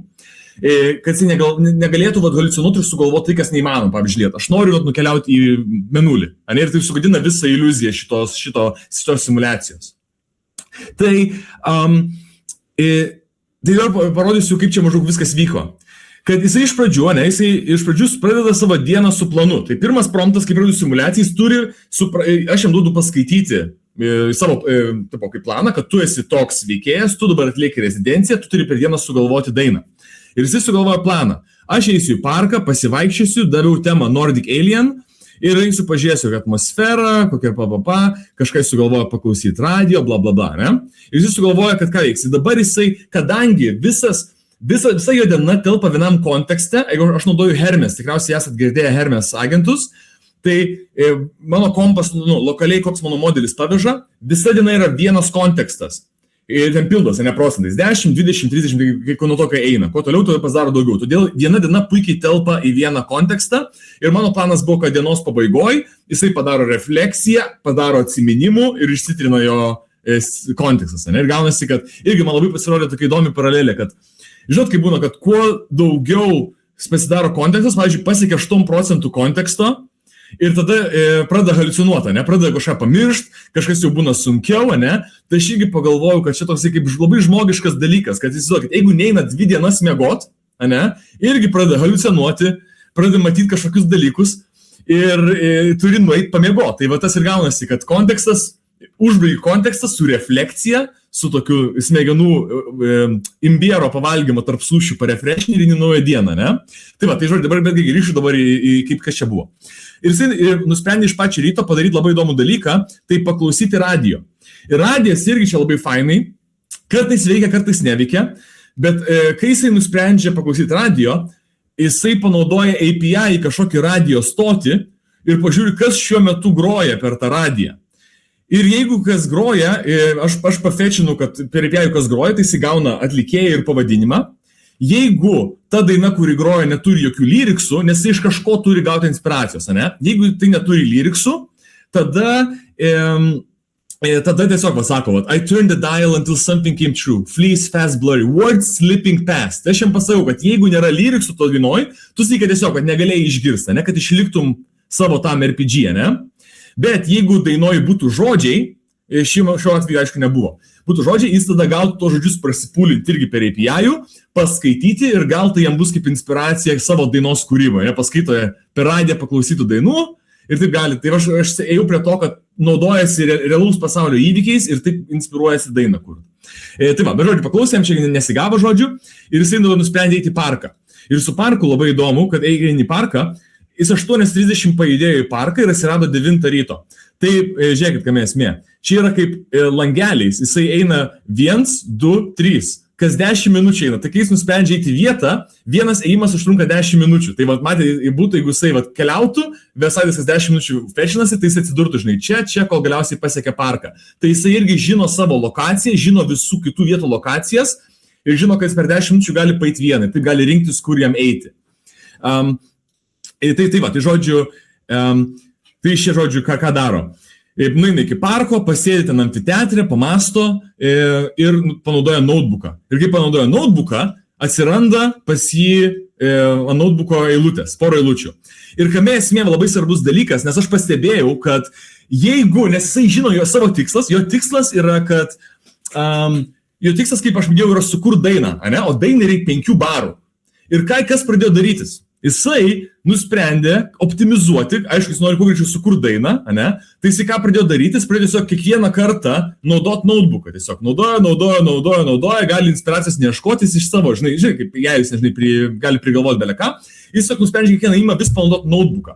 Kad jis negalėtų haliucinuoti ir sugalvoti tai, kas neįmanoma, pavyzdžiui, aš noriu nukeliauti į Mėnulį, ir tai sugadina visą iliuziją šitos simulacijos. Tai parodysiu, kaip čia maždaug viskas vyko. Kad jisai iš pradžių pradeda savo dieną su planu. Tai pirmas promptas, kaip pradėjau simulaciją, jis turi, aš jam duodu paskaityti savo kaip planą, kad tu esi toks veikėjas, tu dabar atlieki rezidenciją, tu turi per dieną sugalvoti dainą. Ir jisai sugalvoja planą. Aš eisiu į parką, pasivaikščiosiu, daviau temą Nordic Alien ir eisiu pažiūrėsiu atmosferą, kokia kažkas sugalvoja paklausyti radio, bla bla bla, ne? Ir jisai sugalvoja, kad ką veiks. Dabar jisai, kadangi visa jo diena telpa vienam kontekste, jeigu aš naudoju Hermes, tikriausiai esat girdėję Hermes agentus, tai mano kompas, lokaliai koks mano modelis paveža, visa diena yra vienas kontekstas. Ir ten pildosi, ne procentais, 10, 20, 30, kai nuo to, kai eina. Kuo toliau, to pasidaro daugiau. Todėl viena diena puikiai telpa į vieną kontekstą ir mano planas buvo, kad dienos pabaigoj jisai padaro refleksiją, padaro atsiminimų ir išsitrina jo kontekstas. Ne? Ir gaunasi, kad irgi man labai pasirodė tokia įdomi paralelė, kad žinot, kaip būna, kad kuo daugiau pasidaro kontekstas, pavyzdžiui, pasiekia 8% konteksto ir tada pradeda haliucinuoti, ne, pradeda kažką pamiršti, kažkas jau būna sunkiau, ne, tai aš irgi pagalvojau, kad čia toksai kaip labai žmogiškas dalykas, kad įsivaizduokit, jeigu neina 2 dienas miegot, ne, irgi pradeda haliucinuoti, pradeda matyti kažkokius dalykus ir turi nueiti pamiegoti. Tai va tas ir gaunasi, kad kontekstas, užbaigi kontekstas su refleksija, su tokiu smegenų imbiero pavalgymo tarp sušių parefrešinį ir į naują dieną, ne? Tai va, tai žodžiu, dabar betgi grįšiu dabar į kaip kas čia buvo. Ir jisai nusprendė iš pačio ryto padaryti labai įdomų dalyką, tai paklausyti radio. Ir radijas irgi čia labai fainai, kartais veikia, kartais neveikia, bet kai jisai nusprendžia paklausyti radio, jisai panaudoja API į kažkokį radio stotį ir pažiūri, kas šiuo metu groja per tą radiją. Ir jeigu kas groja, aš pafečinu, kad per API kas groja, tai jisai gauna atlikėją ir pavadinimą. Jeigu ta daina, kuri groja, neturi jokių lyriksų, nes jis iš kažko turi gauti inspiracijos, ne? Jeigu tai neturi lyriksų, tada tiesiog pasako, I turned the dial until something came true, fleas fast blurry, words slipping past. Tai aš jam pasakau, kad jeigu nėra lyriksų to dainoj, tu sakai tiesiog, kad negalėjai išgirsti, ne? Kad išliktum savo tam RPG, ne? Bet jeigu dainoje būtų žodžiai, šiuo atveju aišku nebuvo. būtų žodžiai, jis tada galtų to žodžius prasipūlinti irgi per API, paskaityti ir gal tai jam bus kaip inspiracija savo dainos kūryboje. Paskaito per radiją paklausytų dainų ir taip gali. Tai aš ėjau prie to, kad naudojasi realaus pasaulio įvykiais ir taip inspiruojasi dainą kurti. Tai va, bet žodžiu, paklausėm, čia nesigavo žodžių ir jisai nusprendė eiti į parką. Ir su parku labai įdomu, kad eini į parką, jis 8:30 pajudėjo į parką ir atsirado 9 ryto. Tai žiūrėkit, kame esmė. Čia yra kaip langeliais, jisai eina 1, 2, 3, kas 10 minučių eina. Tai kai jis nusprendžia eiti į vietą, vienas ėjimas užtrunka 10 minučių. Tai matė, būtų, jeigu jisai keliautų, Vesaidas kas 10 minučių fešinasi, tai jis atsidurtų, žinai, čia, kol galiausiai pasiekia parką. Tai jisai irgi žino savo lokaciją, žino visų kitų vietų lokacijas ir žino, kad jis per 10 minučių gali paeiti vieną, tai gali rinktis, kur jam eiti. Tai žodžiu, tai šie žodžiu, ką daro. Nueina iki parko, pasėdi ten amfiteatre, pamasto ir panaudoja notebooką. Ir kai panaudoja notebooką, atsiranda pas jį notebooko eilutės, porą eilučių. Ir kame esmė labai svarbus dalykas, nes aš pastebėjau, kad jeigu, nes jisai žino jo savo tikslas, jo tikslas yra, kad jo tikslas, kaip aš minėjau, yra sukurti dainą, ane? O dainai reikia 5 barų. Ir kas pradėjo darytis? Jisai nusprendė optimizuoti, aišku, jis nori kuo greičiau sukurti dainą, ane? Tai jisai ką pradėjo daryti, jis pradėjo tiesiog kiekvieną kartą naudoti notebooką. Tiesiog naudoja, gali inspiracijos neieškotis iš savo, žinai, kaip jis, gali prigalvoti beleką. Jis tiesiog nusprendžia kiekvieną įmą vis panaudoti notebooką.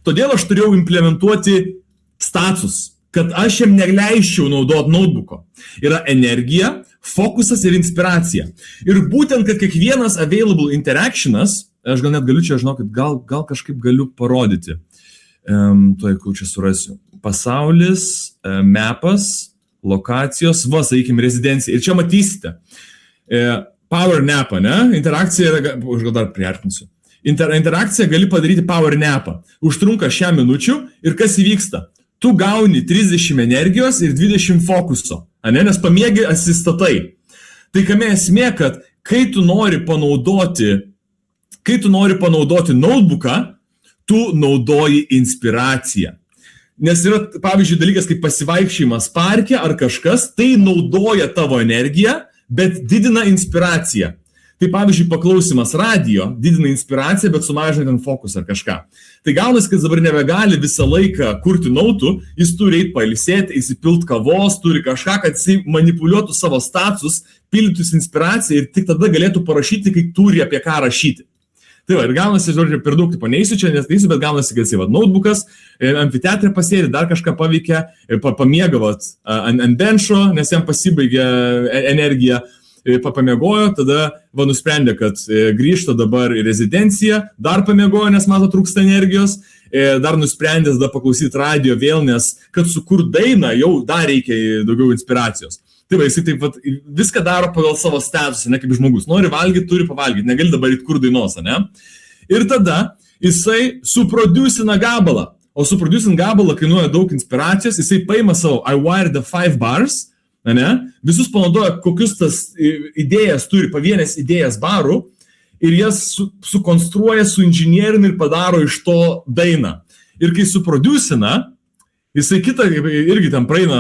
Todėl aš turėjau implementuoti statusus, kad aš jam neleisčiau naudoti notebooko. Yra energija, fokusas ir inspiracija. Ir būtent, kad kiekvienas available interactionas, aš gal net galiu čia, žinokit, gal kažkaip galiu parodyti. Tuoj, kur čia surasiu. Pasaulis, mapas, lokacijos, sakykime, rezidencija. Ir čia matysite. Power napą, ne? Interakcija, aš gal dar priartinsiu. Interakcija gali padaryti power napą. Užtrunka 6 minučių ir kas įvyksta? Tu gauni 30 energijos ir 20 fokuso, ane? Nes pamiegi asistatai. Tai kame esmė, kad kai tu nori panaudoti notebooką, tu naudoji inspiraciją. Nes yra, pavyzdžiui, dalykas kaip pasivaikščiojimas parke ar kažkas, tai naudoja tavo energiją, bet didina inspiraciją. Tai pavyzdžiui, paklausimas radijo didina inspiraciją, bet sumažina ten fokusą ar kažką. Tai gaunasi, kad dabar nebegali visą laiką kurti nautų, jis turi eiti pailsėti, įsipilt kavos, turi kažką, kad jis manipuliuotų savo statusus, pildytųsi inspiraciją ir tik tada galėtų parašyti, kai turi apie ką rašyti. Tai va, ir gaunasi, žodžiu, per daug tipo neįsiu čia, neįsiu, bet gaunasi, kad jisai notebookas, amfiteatre pasėdi, dar kažką paveikia, pamiega ant benčo, nes jam pasibaigė energija, pamiegojo, tada nusprendė, kad grįžta dabar į rezidenciją, dar pamiegojo, nes mato trūksta energijos, dar nusprendė tada paklausyti radio vėl, nes kad sukurt dainą jau dar reikia daugiau inspiracijos. Tai va, jisai taip viską daro pagal savo statusą, ne kaip žmogus. Nori valgyti, turi pavalgyti, negali dabar įt kur dainos, ne? Ir tada jisai suproducina gabalą. O suproducint gabalą kainuoja daug inspiracijos, jisai paima savo I wired the 5 bars, ne? Visus panaudoja, kokius tas idėjas turi, pavienės idėjas barų, ir jas sukonstruoja, suinžinierina ir padaro iš to dainą. Ir kai suproducina, jisai kitą irgi ten praeina,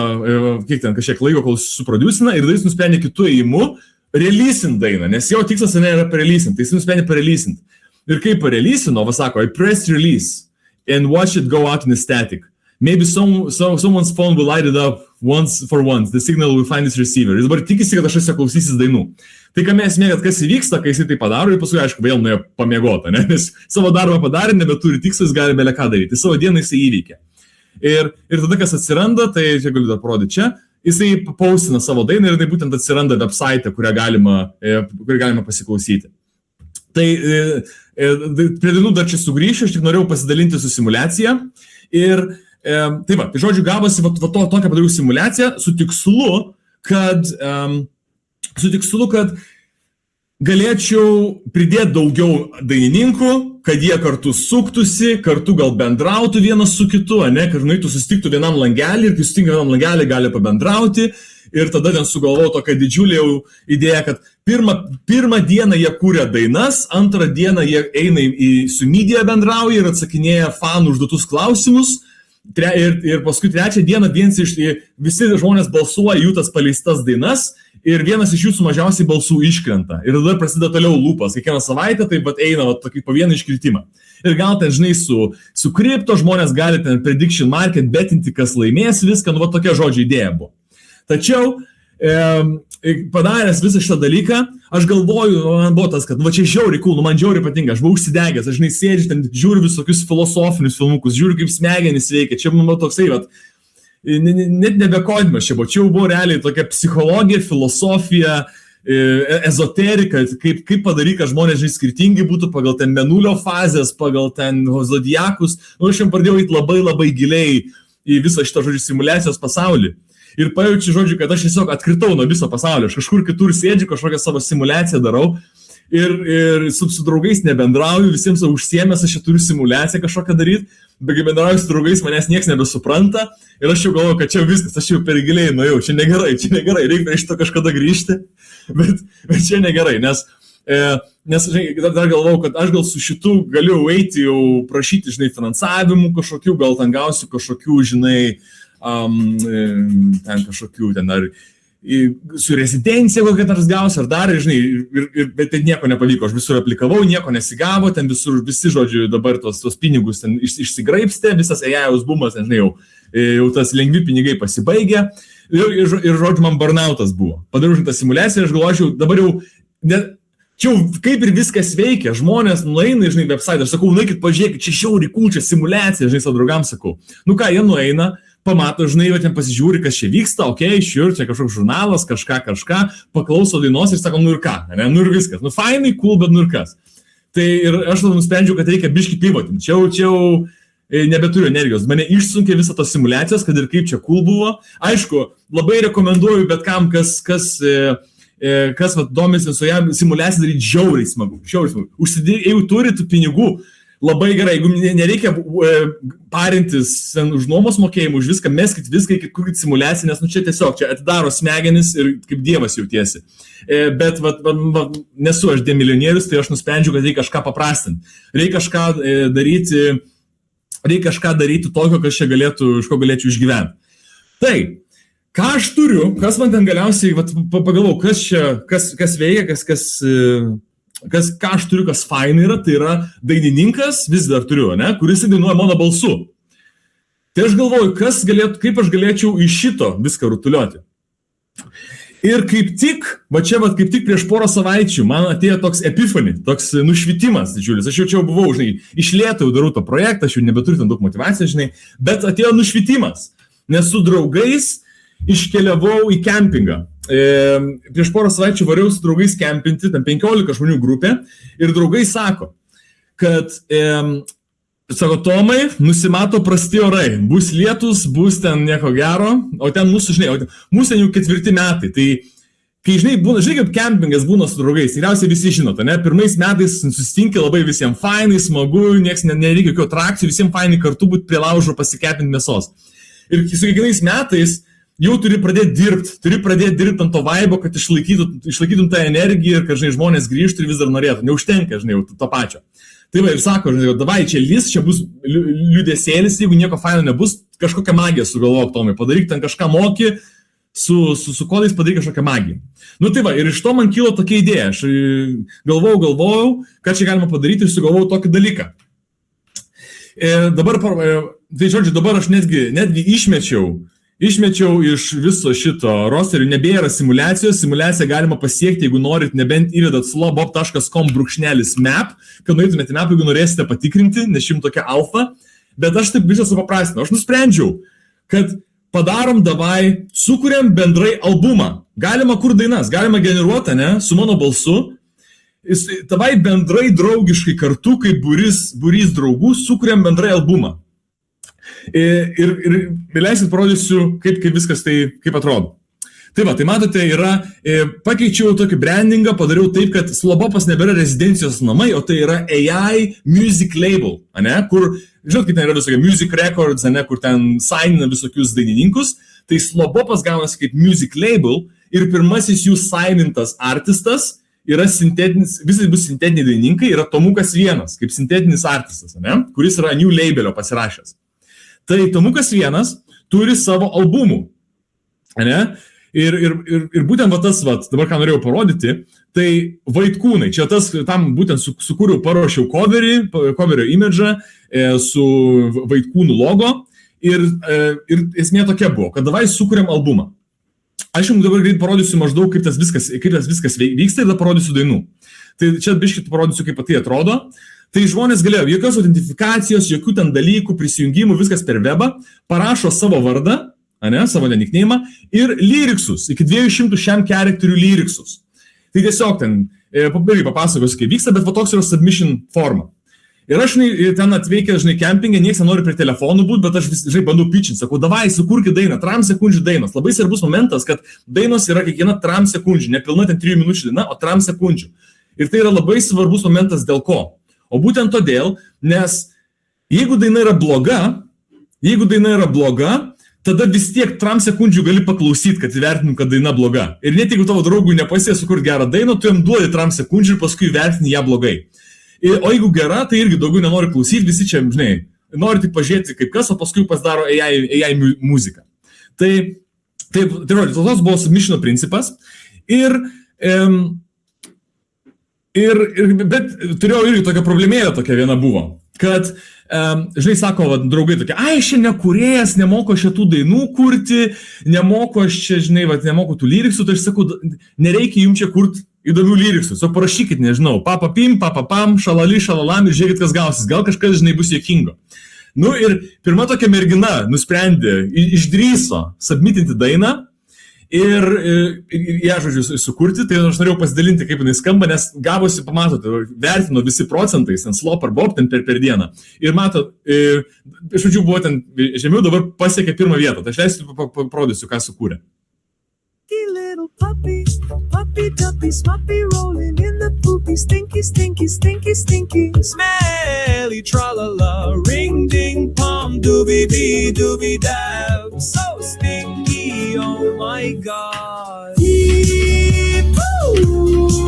kiek ten kažkiek laiko, kol suproducina, ir jis nusprendė kitų ėjimu releasint dainą, nes jo tikslas nėra pareleasint, tai jis nusprendė pareleasint. Ir kai pareleasino, sako, I press release and watch it go out in a static. Maybe someone's phone will light it up once. The signal will find its receiver. Jis dabar tikisi, kad aš esu klausysis dainų. Tai kame esmė, kad kas įvyksta, kai jisai tai padaro, ir paskui, aišku, vėl nuėjo pamiegota, ne? Nes savo darbą padarė, nebeturi tikslas, gali bele ką daryti. Savo dieną jisai įveikia. Ir tada, kas atsiranda, tai čia galiu dar parodyti čia, jisai paustina savo dainą ir tai būtent atsiranda website, kurią galima pasiklausyti. Tai prie dainų dar čia sugrįšiu, aš tik norėjau pasidalinti su simulacija. Ir tai va, tai žodžiu, gavosi tokią padariau simulaciją su tikslu, kad galėčiau pridėti daugiau dainininkų, kad jie kartu suktųsi, kartu gal bendrautų vienas su kitu, ne, kad nueitų susitiktų vienam langelį ir kai susitinka vienam langelį gali pabendrauti. Ir tada ten sugalvojau tokią didžiulę idėją, kad pirmą dieną jie kūrė dainas, antrą dieną jie eina su media bendrauja ir atsakinėja fanų užduotus klausimus. Ir paskui trečią dieną visi žmonės balsuoja jų tas paleistas dainas ir vienas iš jų su mažiausiai balsų iškrenta. Ir tada prasideda toliau lūpas. Kiekvieną savaitę taip pat eina tokį po vieną iškritimą. Ir gal ten, žinai, su kripto žmonės gali ten prediction market betinti, kas laimės viską, tokia žodžio idėja buvo. Tačiau padaręs visą šitą dalyką, aš galvoju, man buvo tas, kad čia žiauriai cool, man žiauriai patinka, aš buvau užsidegęs, aš žinai sėdžiu, ten žiūriu visokius filosofinius filmukus, žiūriu kaip smegenys veikia, čia man toksai, net nebekodimas čia buvo realiai tokia psichologija, filosofija, ezoterika, kaip padaryti, kad žmonės, žinai, skirtingi būtų pagal ten mėnulio fazės, pagal ten zodiakus, aš jam pradėjau eiti labai labai giliai į visą šitą, žodžiu, simulacijos pasaulį. Ir pajaučiu, žodžiu, kad aš tiesiog atkritau nuo viso pasaulio, aš kažkur kitur sėdžiu, kažkokią savo simulaciją darau ir su draugais nebendrauju, visiems užsiėmęs, aš čia turiu simulaciją kažkokią daryti, bet kai bendrauju su draugais, manęs niekas nebesupranta ir aš jau galvoju, kad čia viskas, aš jau per giliai nuėjau, čia negerai, reikia prie šito kažkada grįžti, bet čia negerai, nes žinai, dar galvojau, kad aš gal su šitu galiu eiti jau prašyti, žinai, finansavimų kažkokių, gal ten gausiu kažkokių, žinai, ten kažkokių, ten ar su rezidencija kokia nors gausi, ar dar, žinai, bet ten nieko nepavyko, aš visur aplikavau, nieko nesigavo, ten visur, visi, žodžiu, dabar tos pinigus ten išsigraipstė, visas AI-aus bumas, žinai, jau tas lengvi pinigai pasibaigė ir žodžiu, man burnoutas buvo. Padariau šitą simulaciją ir aš galvočiau, dabar jau, čia kaip ir viskas veikia, žmonės nueina, žinai, website, aš sakau, nueikit, pažiūrėkit, čia žiauriai cool, čia simulacija, žinai, savo draugams sakau. Nu ką, jie nueina, pamato, žinai, ten pasižiūri, kas čia vyksta, sure, čia kažkoks žurnalas, kažką, paklauso dainos ir sako, nu ir ką, ne, nu ir viskas, nu fainai, cool, bet nu ir kas. Tai ir aš tada nusprendžiau, kad reikia biškį pivotinti, čia jau nebeturiu energijos, mane išsunkė visą tos simulacijos, kad ir kaip čia cool buvo. Aišku, labai rekomenduoju bet kam, kas domisi su ją simulaciją daryti žiauriai smagu. Jeigu turi tų pinigų, labai gerai, jeigu nereikia parintis už nuomos mokėjimų, už viską, meskit viską, kurkit simulaciją, nes čia tiesiog, čia atidaro smegenis ir kaip dievas jautiesi. Bet nesu aš demilijonierius, tai aš nusprendžiu, kad reikia kažką paprastinti. Reikia kažką daryti tokio, kas čia galėtų, iš ko galėčiau išgyventi. Tai, ką aš turiu, kas man ten galiausiai, pagalvojau, kas veikia, ką aš turiu, kas fainai yra, tai yra dainininkas, vis dar turiu, ne, kuris dainuoja mano balsu. Tai aš galvoju, kaip aš galėčiau iš šito viską rutuliuoti. Ir kaip tik prieš porą savaičių man atėjo toks epiphany, toks nušvitimas didžiulis. Aš jau čia buvau, žinai, iš lėto jau darau tą projektą, aš jau nebeturiu ten daug motyvacijos, žinai, bet atėjo nušvitimas, nes su draugais iškeliavau į kempingą. Prieš porą savaičių variau su draugais kempinti, ten 15 žmonių grupė, ir draugai sako, kad, sako, Tomai, nusimato prasti orai, bus lietus, bus ten nieko gero, o ten mūsų, žinai, mūsų jau 4 metai, tai kai, žinai, kaip kempingas būna su draugais, tikriausiai visi žinote, ne, pirmais metais susitinki labai visiems fainai, smagu, nieks nereikia jokių atrakcijų, visiems fainai kartu būti prie laužo pasikepinti mėsos. Ir su kiekvienais metais jau turi pradėti dirbti ant to vaibo, kad išlaikytum tą energiją ir kad, žinai, žmonės grįžtų ir vis dar norėtų. Neužtenka, žinai, jau to pačio. Tai va ir sako, žinai, davai, čia bus liūdėsėlis, jeigu nieko faino nebus, kažkokią magiją sugalvok, Tomai, padaryk ten kažką moki, su kodais padaryk kažkokią magiją. Nu tai va, ir iš to man kilo tokia idėja. Aš galvojau, ką čia galima padaryti ir sugalvojau tokį dalyką. Dabar aš netgi išmečiau iš viso šito rosterio, nebėra simulacijos, simulaciją galima pasiekti, jeigu norit, nebent įvedat slobob.com/map, kad nueitumėte map, jeigu norėsite patikrinti, nes jums tokia alfa, bet aš taip visą supaprastinu. Aš nusprendžiau, kad padarom davai, sukuriam bendrai albumą. Galima kur dainas, galima generuoti, ne, su mano balsu, davai bendrai draugiškai kartu, kaip būrys draugų, sukuriam bendrai albumą. Ir leisit parodysiu, kaip viskas tai, kaip atrodo. Tai va, tai matote, pakeičiau tokį brandingą, padariau taip, kad Slobopas nebėra rezidencijos namai, o tai yra AI Music Label, ne, kur, žinot, kaip ten yra visokie Music Records, ne, kur ten signina visokius dainininkus, tai Slobopas gaunasi kaip Music Label ir pirmasis jų signintas artistas yra sintetinis, visi bus sintetiniai dainininkai, yra Tomukas Vienas, kaip sintetinis artistas, ne, kuris yra New Labelio pasirašęs. Tai Tomukas 1 turi savo albumų. Ne? Ir būtent va tas, dabar ką norėjau parodyti, tai Vaitkūnai. Čia tas, tam būtent sukūriau, paruošiau coverio imidžą su Vaitkūnų logo. Ir esmė tokia buvo, kad davai sukūrėm albumą. Aš jums dabar greit parodysiu maždaug, kaip tas viskas vyksta ir tada parodysiu dainų. Tai čia biškit parodysiu, kaip tai atrodo. Tai žmonės galėjo, jokios autentifikacijos, jokių ten dalykų, prisijungimų, viskas per webą, parašo savo vardą, savo nickname'ą ir lyriksus, iki 200 šiam charakterių lyriksus. Tai tiesiog ten, papasakosiu, kaip vyksta, bet va toks yra submission forma. Ir aš ten atveikęs, kempingę, niekas nenori prie telefonų būti, bet aš bandau pitchinti, sakau, davai, sukurkit dainą, 3 sekundžių dainos. Labai svarbus momentas, kad dainos yra kiekviena 3 sekundžių, nepilna ten 3 minučių daina, o 3 sekundžių. Ir tai yra labai svarbus momentas dėl ko. O būtent todėl, nes jeigu daina yra bloga, tada vis tiek 3 sekundžių gali paklausyti, kad įvertinim, kad daina bloga. Ir net jeigu tavo draugui nepasės sukurti gerą dainą, tu jam duodi 3 sekundžių ir paskui įvertini ją blogai. O jeigu gera, tai irgi daugiau nenori klausyti, visi čia, nori tik pažiūrėti kaip kas, o paskui pasidaro AI muziką. Tai tos buvo submissiono principas. Bet turėjau irgi tokią problemėlę, tokia viena buvo, kad, sako, draugai tokie, aš čia nekūrėjas, nemoku šitų dainų kurti, nemoku aš čia, nemoku tų lyriksų, tai aš sakau, nereikia jums čia kurti įdomių lyriksų, so parašykit, nežinau, papapim, papapam, šalali, šalalam ir žiūrėkit, kas gausis, gal kažkas, bus juokingo. Nu ir pirma tokia mergina nusprendė, išdrįso submitinti dainą ir ją, žodžiu, sukurti, tai aš norėjau pasidalinti, kaip jinai skamba, nes gavosi, pamatote, vertino visi procentais, ten slop ar bob, ten per dieną. Ir matot, žodžiu, buvo ten žemiau, dabar pasiekė 1 vietą, tai aš leisiu, parodysiu, ką sukūrė. Little puppy, puppy duppy, smuppy rolling in the poopy, stinky, stinky, stinky, stinky, smelly, tra-la-la, ring, ding, pom, doobie-dee, doobie-dab, so stinky, oh my god. Yee-poo,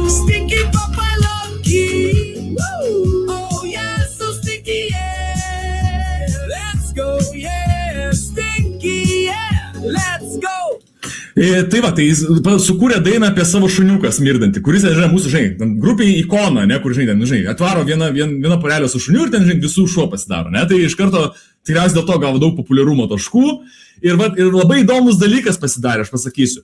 stinky papa lucky, oh yeah, so stinky, yeah, let's go, yeah, stinky, yeah, let's go. Tai va, tai jis sukūrė dainą apie savo šuniuką smirdantį, kuris, mūsų, grupiai ikona, kur, atvaro vieną porelę su šuniu ir ten, visų šuo pasidaro, ne? Tai iš karto, tikriausiai dėl to gavo daug populiarumo taškų ir labai įdomus dalykas pasidarė, aš pasakysiu,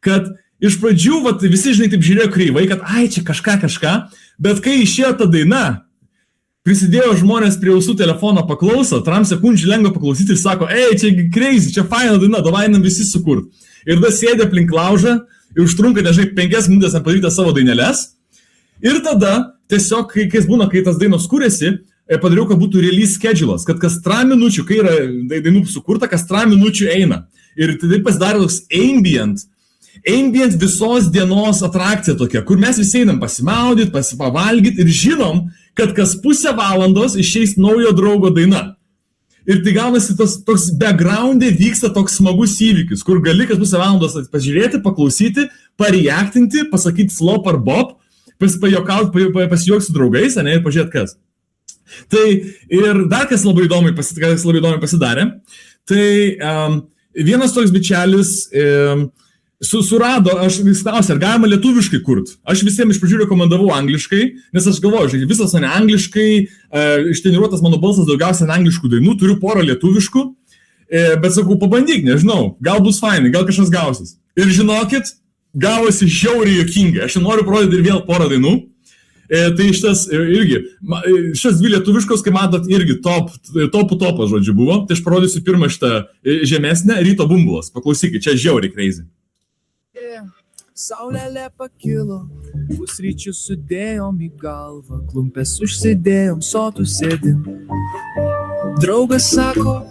kad iš pradžių, visi, taip žiūrėjo kreivai, kad, čia kažką, bet kai išėjo ta daina, prisidėjo žmonės prie ausų telefono paklauso, 3 sekundžių lengva paklausyti ir sako, čia crazy, čia faina daina, davai einam visi sukurt. Ir tada sėdė aplink laužą ir užtrunka, 5 minutės padaryti savo daineles. Ir tada tiesiog, kai tas dainos kūrėsi, padariau, kad būtų release schedule'as, kad kas 3 minučių, kai yra dainų sukurta, kas 3 minučių eina. Ir tai pasidarė toks ambient visos dienos atrakcija tokia, kur mes visi einam pasimaudyti, pavalgyti ir žinom, kad kas pusę valandos išeis naujo draugo daina. Ir tai gaunasi toks background'e vyksta toks smagus įvykis, kur gali kas pusę valandos pažiūrėti, paklausyti, pareaktinti, pasakyti slop ar bob, pasijuokti su draugais, ir pažiūrėti kas. Tai ir dar kas labai įdomiai pasidarė, tai vienas toks bičelis surado, aš vis klausiu, ar galima lietuviškai kurti. Aš visiems iš pradžių rekomendavau angliškai, nes aš galvoju, visas ne angliškai, ištreniruotas mano balsas daugiausia angliškų dainų, turiu porą lietuviškų, bet sakau, pabandyk, nežinau, gal bus fainai, gal kažkas gausis. Ir žinokit, gavosi žiauriai juokingai. Aš noriu parodyti ir vėl porą dainų. Tai šitas 2 lietuviškos, kai matot, irgi topas, žodžiu, buvo. Tai aš parodysiu pirmą šitą žemesnę, Ryto bumbulas. Paklausykit, čia žiauriai crazy. Saulėlė pakilo, pusryčių sudėjom į galvą, klumpės užsidėjom, sotų sėdim. Draugas sako,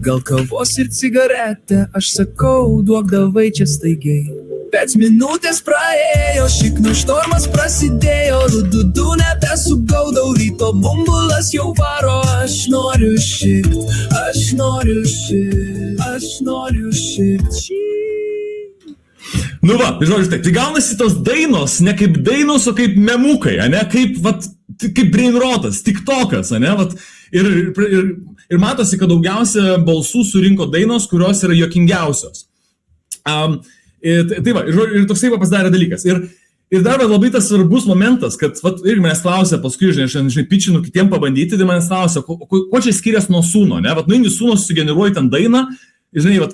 gal kavos ir cigaretę, aš sakau, duok davai čia staigiai. 5 minutės praėjo, šiknų štormas prasidėjo, rududu nebesugaudau, ryto bumbulas jau varo, aš noriu šikt, aš noriu šikt, aš noriu šikt. Nu va, žodžiu, tai gaunasi tos dainos, ne kaip dainos, o kaip memukai, ne kaip kaip brainrotas, TikTokas, ane? Vat, ir matosi, kad daugiausia balsų surinko dainos, kurios yra juokingiausios. Tai va, ir toksai pasidarė dalykas. Ir dar labai tas svarbus momentas, kad irgi manęs klausia, paskui, žinai, pičinu kitiem pabandyti, tai manęs klausia, ko čia skiriasi nuo Suno, ne? Vat, nuingi Suno susigeneruoji ten dainą, žinai, vat,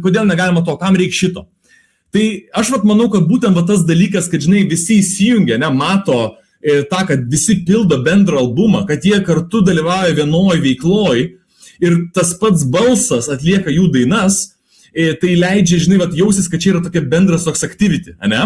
kodėl negalima to, kam reikia šito. Tai aš manau, kad būtent tas dalykas, kad, žinai, visi įsijungia, ne, mato tą, kad visi pildo bendrą albumą, kad jie kartu dalyvauja vienoj veikloj ir tas pats balsas atlieka jų dainas, tai leidžia, žinai, jausis, kad čia yra tokia bendras toks activity, ne?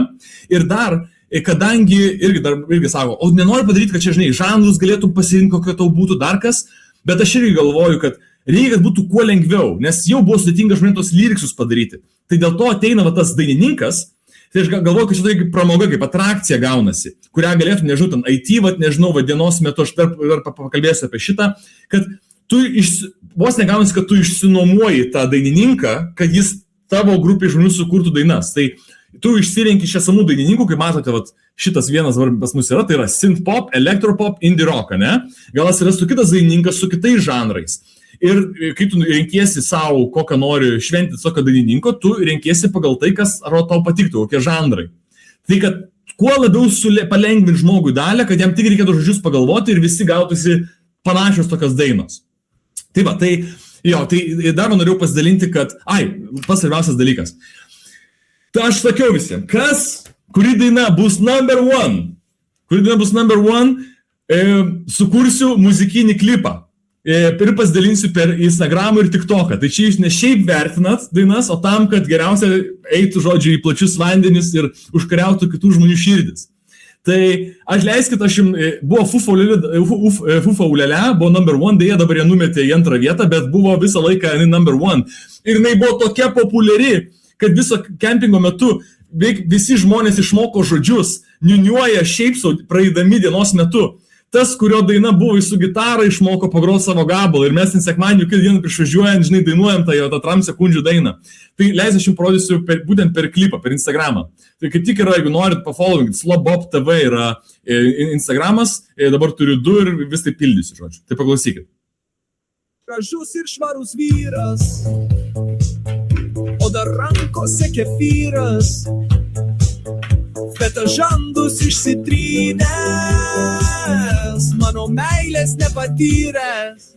Ir dar, kadangi irgi sako, o nenoriu padaryti, kad čia, žinai, žanrus galėtum pasirinkti, kokio tau būtų dar kas, bet aš irgi galvoju, kad reikia, kad būtų kuo lengviau, nes jau buvo sudėtinga žmonėm tos lyriksus padaryti. Tai dėl to ateina tas dainininkas, tai aš galvoju, kad šitą pramoga kaip atrakcija gaunasi, kurią galėtų, nežinau, ten IT, nežinau, dienos metu, aš dar pakalbėsiu apie šitą, kad tu vos negaunasi, kad tu išsinuomuoji tą dainininką, kad jis tavo grupė žmonių sukurtų dainas. Tai tu išsirenki iš esamų dainininkų, kaip matote, šitas vienas pas mus yra, tai yra synth-pop, electropop, indie rock, ne? Gal atsirastų kitas dainininkas su kitais žanrais. Ir kai tu renkiesi savo, kokią nori šventyti tokio dainininko, tu renkiesi pagal tai, kas tau patiktų, kokie žanrai. Tai kad kuo labiau palengvinti žmogui dalę, kad jam tik reikėtų žodžius pagalvoti ir visi gautųsi panašios tokios dainos. Tai va, tai dar man norėjau pasidalinti, kad, pas svarbiausias dalykas. Tai aš sakiau visiems, kuri daina bus number one, sukursiu muzikinį klipą. Ir pasidalinsiu per Instagramą ir TikToką. Tai čia jūs ne šiaip vertinat dainas, o tam, kad geriausia eitų, žodžiu, į plačius vandenis ir užkariautų kitų žmonių širdis. Tai aš leiskit, buvo Fufa Ulele, buvo number one, dėja dabar jie numetė į antrą vietą, bet buvo visą laiką number one. Ir jinai buvo tokia populiari, kad viso kempingo metu visi žmonės išmoko žodžius, niuniuoja šiaip sau praeidami dienos metu. Tas, kurio daina buvo su gitara, išmoko pagroti savo gabalą. Ir mes sekmadienį kitą dieną priešvažiuojant, žinai, dainuojam tą 3 sekundžių dainą. Tai leis aš jums parodysiu būtent per klipą, per Instagramą. Tai kaip tik yra, jeigu norit pafollowing, Slobop TV yra Instagramas, dabar turiu 2 ir vis tai pildysiu, žodžiu. Tai paklausykit. Gražus ir švarus vyras, o dar rankose kefyras, feta žandus išsitrynęs, mano meilės nepatyręs.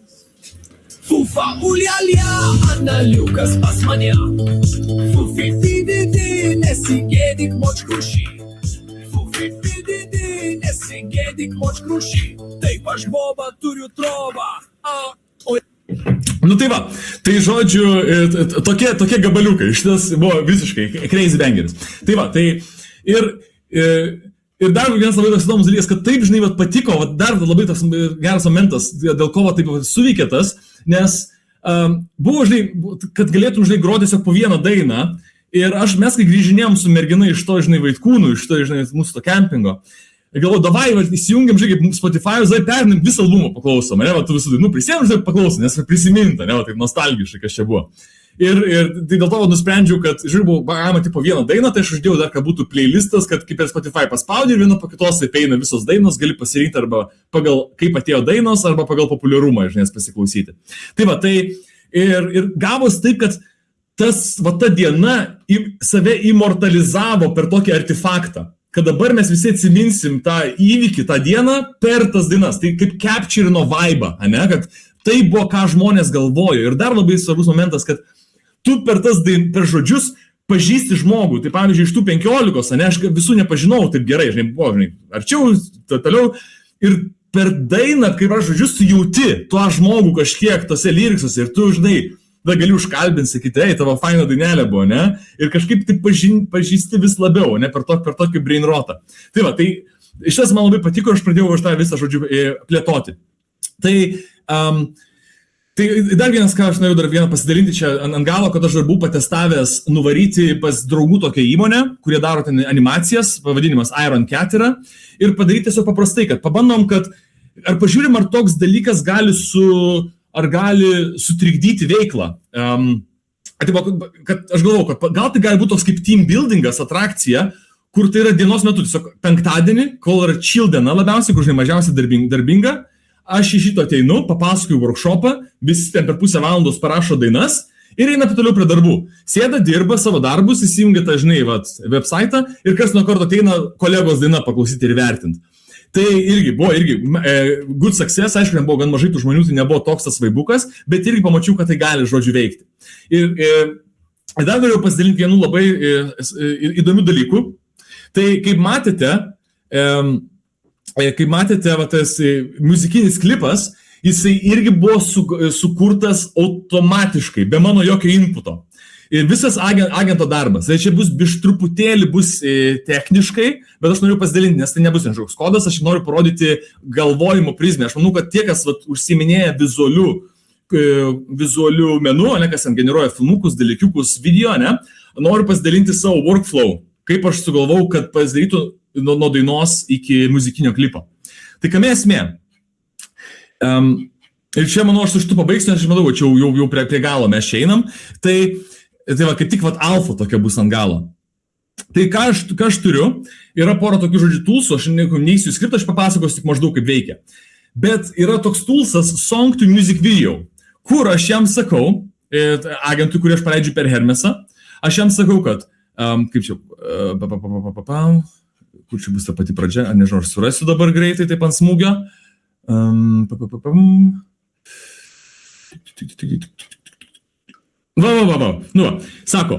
Fufa ulialia, analiukas pas mane. Fufi dididi, nesigėdik močkrušį. Fufi dididi, nesigėdik močkrušį. Taip aš boba turiu trovą. Nu tai va, tai žodžiu, tokie gabaliukai, šitas buvo visiškai crazy bangeris. Tai va, tai ir dar vienas labai toks įdomus dalykas, kad taip, žinai, patiko, dar labai toks geras momentas, dėl ko taip suveikė tas, nes buvo, žinai, kad galėtum, žinai, groti tiesiog po vieną dainą, ir mes, kai grįžinėjom su mergina iš to, žinai, Vaitkūnų, iš to, žinai, mūsų to kempingo, galvoju, davai, įsijungiam, žinai, kaip Spotify, pernim visą albumą paklausom, ne, tu visų dainų prisėm, žinai, paklausom, nes prisiminta, ne, taip nostalgiškai, kas čia buvo. Ir tai dėl to nusprendžiau, kad, žiūrėjau, galima tipo vieną dainą, tai aš uždėjau dar, kad būtų playlistas, kad kaip per Spotify paspaudė ir viena po kitos eina visos dainos, gali pasirinkti arba pagal kaip atėjo dainos, arba pagal populiarumą, žinai, pasiklausyti. Tai va, tai ir gavos taip, kad ta diena save immortalizavo per tokį artefaktą, kad dabar mes visi atsiminsim tą įvykį, tą dieną per tas dainas. Tai kaip capturino vibe, ne, kad tai buvo, ką žmonės galvojo. Ir dar labai svarbus momentas, kad tu per žodžius pažįsti žmogų. Tai pavyzdžiui, iš tų 15, ne, aš visų nepažinau taip gerai, žinai, buvo, žinai, arčiau, toliau. Ir per dainą, kaip aš žodžius, tu jauti tuo žmogų kažkiek tose lyriksuose ir tu, žinai, tada gali užkalbinti, sakyti, tavo faina dainelė buvo, ne? Ir kažkaip tai pažįsti vis labiau, ne, per tokį brainrotą. Tai va, tai iš ties man labai patiko, aš pradėjau už tą visą žodžiu plėtoti. Tai dar vienas, ką aš norėjau dar vieną pasidalinti čia ant galo, kad aš dar buvau patestavęs nuvaryti pas draugų tokią įmonę, kurie daro ten animacijas, pavadinimas Iron Cat yra, ir padaryti tiesiog paprastai, kad pabandom, kad ar pažiūrim, ar toks dalykas gali sutrikdyti veiklą. Kad aš galvoju, kad gal tai gali būti toks kaip team buildingas, atrakcija, kur tai yra dienos metu, tiesiog penktadienį, kol yra chill diena labiausiai, kur žinai mažiausiai darbinga, aš iš šito ateinu, papasakoju workshopą, visi ten per pusę valandos parašo dainas ir eina toliau prie darbų. Sėda, dirba savo darbus, įsijungia tą, žinai, website ir kas nuo karto ateina kolegos dainą paklausyti ir vertinti. Tai irgi buvo good success, aišku, buvo gan mažai tų žmonių, tai nebuvo toks tas vaibukas, bet irgi pamačiau, kad tai gali, žodžiu, veikti. Ir dar norėjau pasidalinti vienu labai įdomių dalykų. Tai kaip matėte, tas muzikinis klipas, jisai irgi buvo sukurtas automatiškai, be mano jokio inputo. Ir visas agento darbas. Tai čia bus truputėlį techniškai, bet aš noriu pasidalinti, nes tai nebus kažkoks kodas, aš noriu parodyti galvojimo prizmę. Aš manau, kad tie, kas užsiminėja vizualių menų, kas ten generuoja filmukus, dalykiukus, video, noriu pasidalinti savo workflow, kaip aš sugalvau, kad pasidarytų nuo dainos iki muzikinio klipo. Tai kame esmė? Ir čia, manau, aš su šitu pabaigsiu, nes aš manau, čia jau prie galo mes čia einam. Tai va, kaip tik alfa tokia bus ant galo. Tai ką aš turiu, yra pora tokių žodžių toolsų, aš neįsiu skriptą, aš papasakosiu tik maždaug kaip veikia. Bet yra toks toolsas Song to Music Video, kur aš jam sakau, agentui, kurį aš paleidžiu per Hermesą, aš jam sakau, kad, kaip čia, kur čia bus ta pati pradžia, nežinau, aš surasiu dabar greitai, taip ant smūgio. Sako,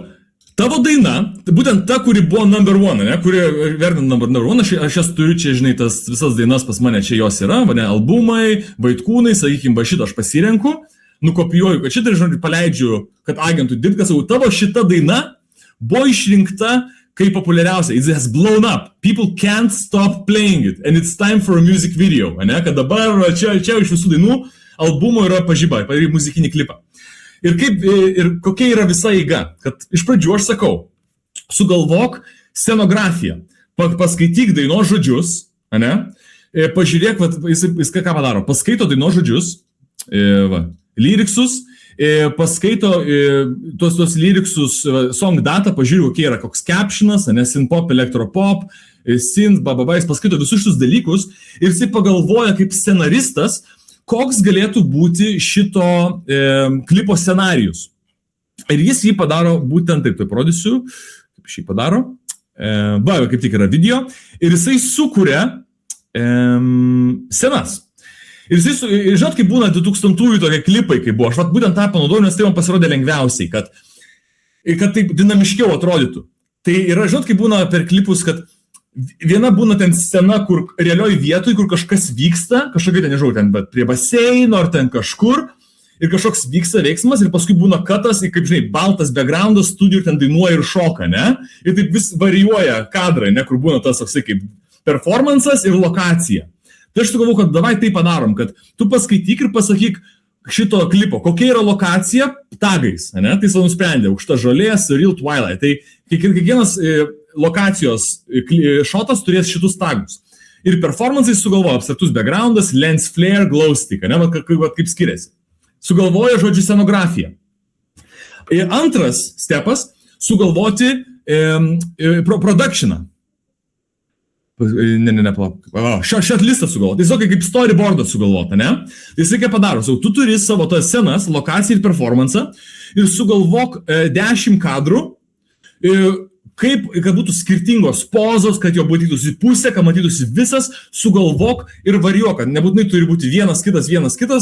tavo daina, būtent ta, kuri buvo number one, kuri vertina number one, aš jas turiu čia, žinai, tas visas dainas pas mane čia jos yra, albumai, Vaitkūnai, sakykim, šitą aš pasirenku, nukopijuoju, kad šitą, žinai, paleidžiu, kad agentui dirbti, kad tavo šita daina buvo išrinkta kaip populiariausia. It has blown up. People can't stop playing it. And it's time for a music video. Kad dabar čia iš visų dainų albumo yra pažyba, muzikinį klipą. Ir kokia yra visa eiga. Kad iš pradžių aš sakau, sugalvok scenografiją. Paskaityk dainos žodžius, pažiūrėk, jis ką padaro. Paskaito dainos žodžius, lyriksus, paskaito tuos lyriksus, song data, pažiūrėjau, kokie yra koks captionas, synth-pop, elektropop, synth, jis paskaito visus šitus dalykus ir jis pagalvoja kaip scenaristas, koks galėtų būti šito klipo scenarijus. Ir jis jį padaro būtent taip, tai parodysiu, kaip šį padaro, kaip tik yra video, ir jisai sukuria scenas. Ir žinot, kaip būna 2000-ųjų tokie klipai, kaip buvo, aš būtent tą panaudojau, nes tai man pasirodė lengviausiai, kad taip dinamiškiau atrodytų. Tai yra, žinot, kaip būna per klipus, kad viena būna ten scena, kur realioj vietoj, kur kažkas vyksta, kažkokia ten, nežinau, ten prie baseino ar ten kažkur, ir kažkoks vyksta veiksmas, ir paskui būna katas, ir kaip, žinai, baltas backgroundas, studijų ir ten dainuoja ir šoka, ir taip vis varijuoja kadrai, kur būna tas, kaip performances ir lokacija. Tai aš sugalvojau, kad davai tai padarom, kad tu paskaityk ir pasakyk šito klipo, kokia yra lokacija tagais, Tai jis nusprendė, aukšta žolė, surreal, twilight. Tai kiekvienas lokacijos šotas turės šitus tagus. Ir performance'ai sugalvojo abstraktus backgroundas, lens flare, glow stick, kaip skiriasi. Sugalvojo, žodžiu, scenografiją. Ir antras stepas - sugalvoti productioną. Šiat listą sugalvoti. Tiesiog kaip storyboardą sugalvoti, Jisai kaip padaro, tu turi savo tas scenas, lokaciją ir performance'ą ir sugalvok 10 kadrų, kad būtų skirtingos pozos, kad jo matytųsi pusė, kad matytųsi visas, sugalvok ir varijuok, kad nebūtinai turi būti vienas kitas,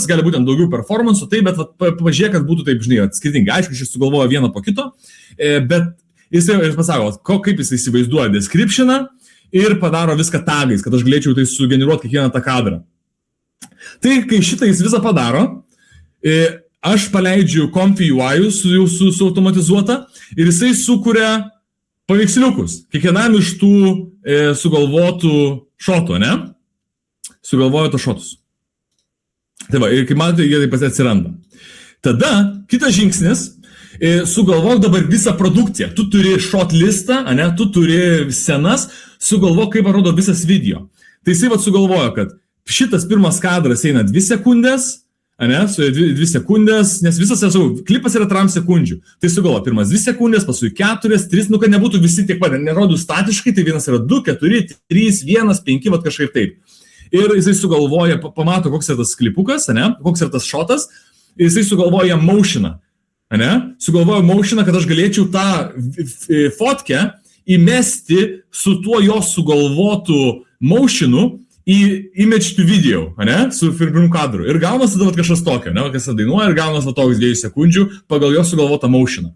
gali būti daugiau performance'ų, tai, bet pažiūrėk, kad būtų taip, žinai, skirtingai. Aišku, šis sugalvoja vieną po kito, bet jisai pasako, kaip jis įsivaizduoja descriptioną, ir padaro viską tagais, kad aš galėčiau tai sugeneruoti kiekvieną tą kadrą. Tai kai šitą jis visą padaro, aš paleidžiu Comfy UI su automatizuota ir jisai sukuria paveiksliukus. Kiekvienam iš tų sugalvotų šotų, Sugalvojo to šotus. Tai va, ir kaip matote, jie taip atsiranda. Tada kitas žingsnis, sugalvok dabar visą produkciją. Tu turi shot listą, tu turi scenas, sugalvok, kaip atrodo visas video. Tai jisai sugalvojo, kad šitas pirmas kadras eina 2 sekundės, ane, su 2 sekundės, nes visas, klipas yra 3 sekundžių. Tai sugalvo, pirmas 2 sekundės, paskui 4, 3, kad nebūtų visi tiek pat, nerodų statiškai, tai vienas yra 2, 4, 3, 1, 5, vat kažkaip taip. Ir jisai sugalvoja, pamato, koks yra tas klipukas, ane, koks yra tas šotas, ir jisai sugalvoja motioną, ane, sugalvoja motioną, kad aš galėčiau tą fotkę įmesti su tuo jo sugalvotų motionu į image to video, ane, su pirminiu kadru. Ir gaunas tada kažkas tokio, ne, kas dainuoja, ir gaunas toks 2 sekundžių pagal jo sugalvotą motioną.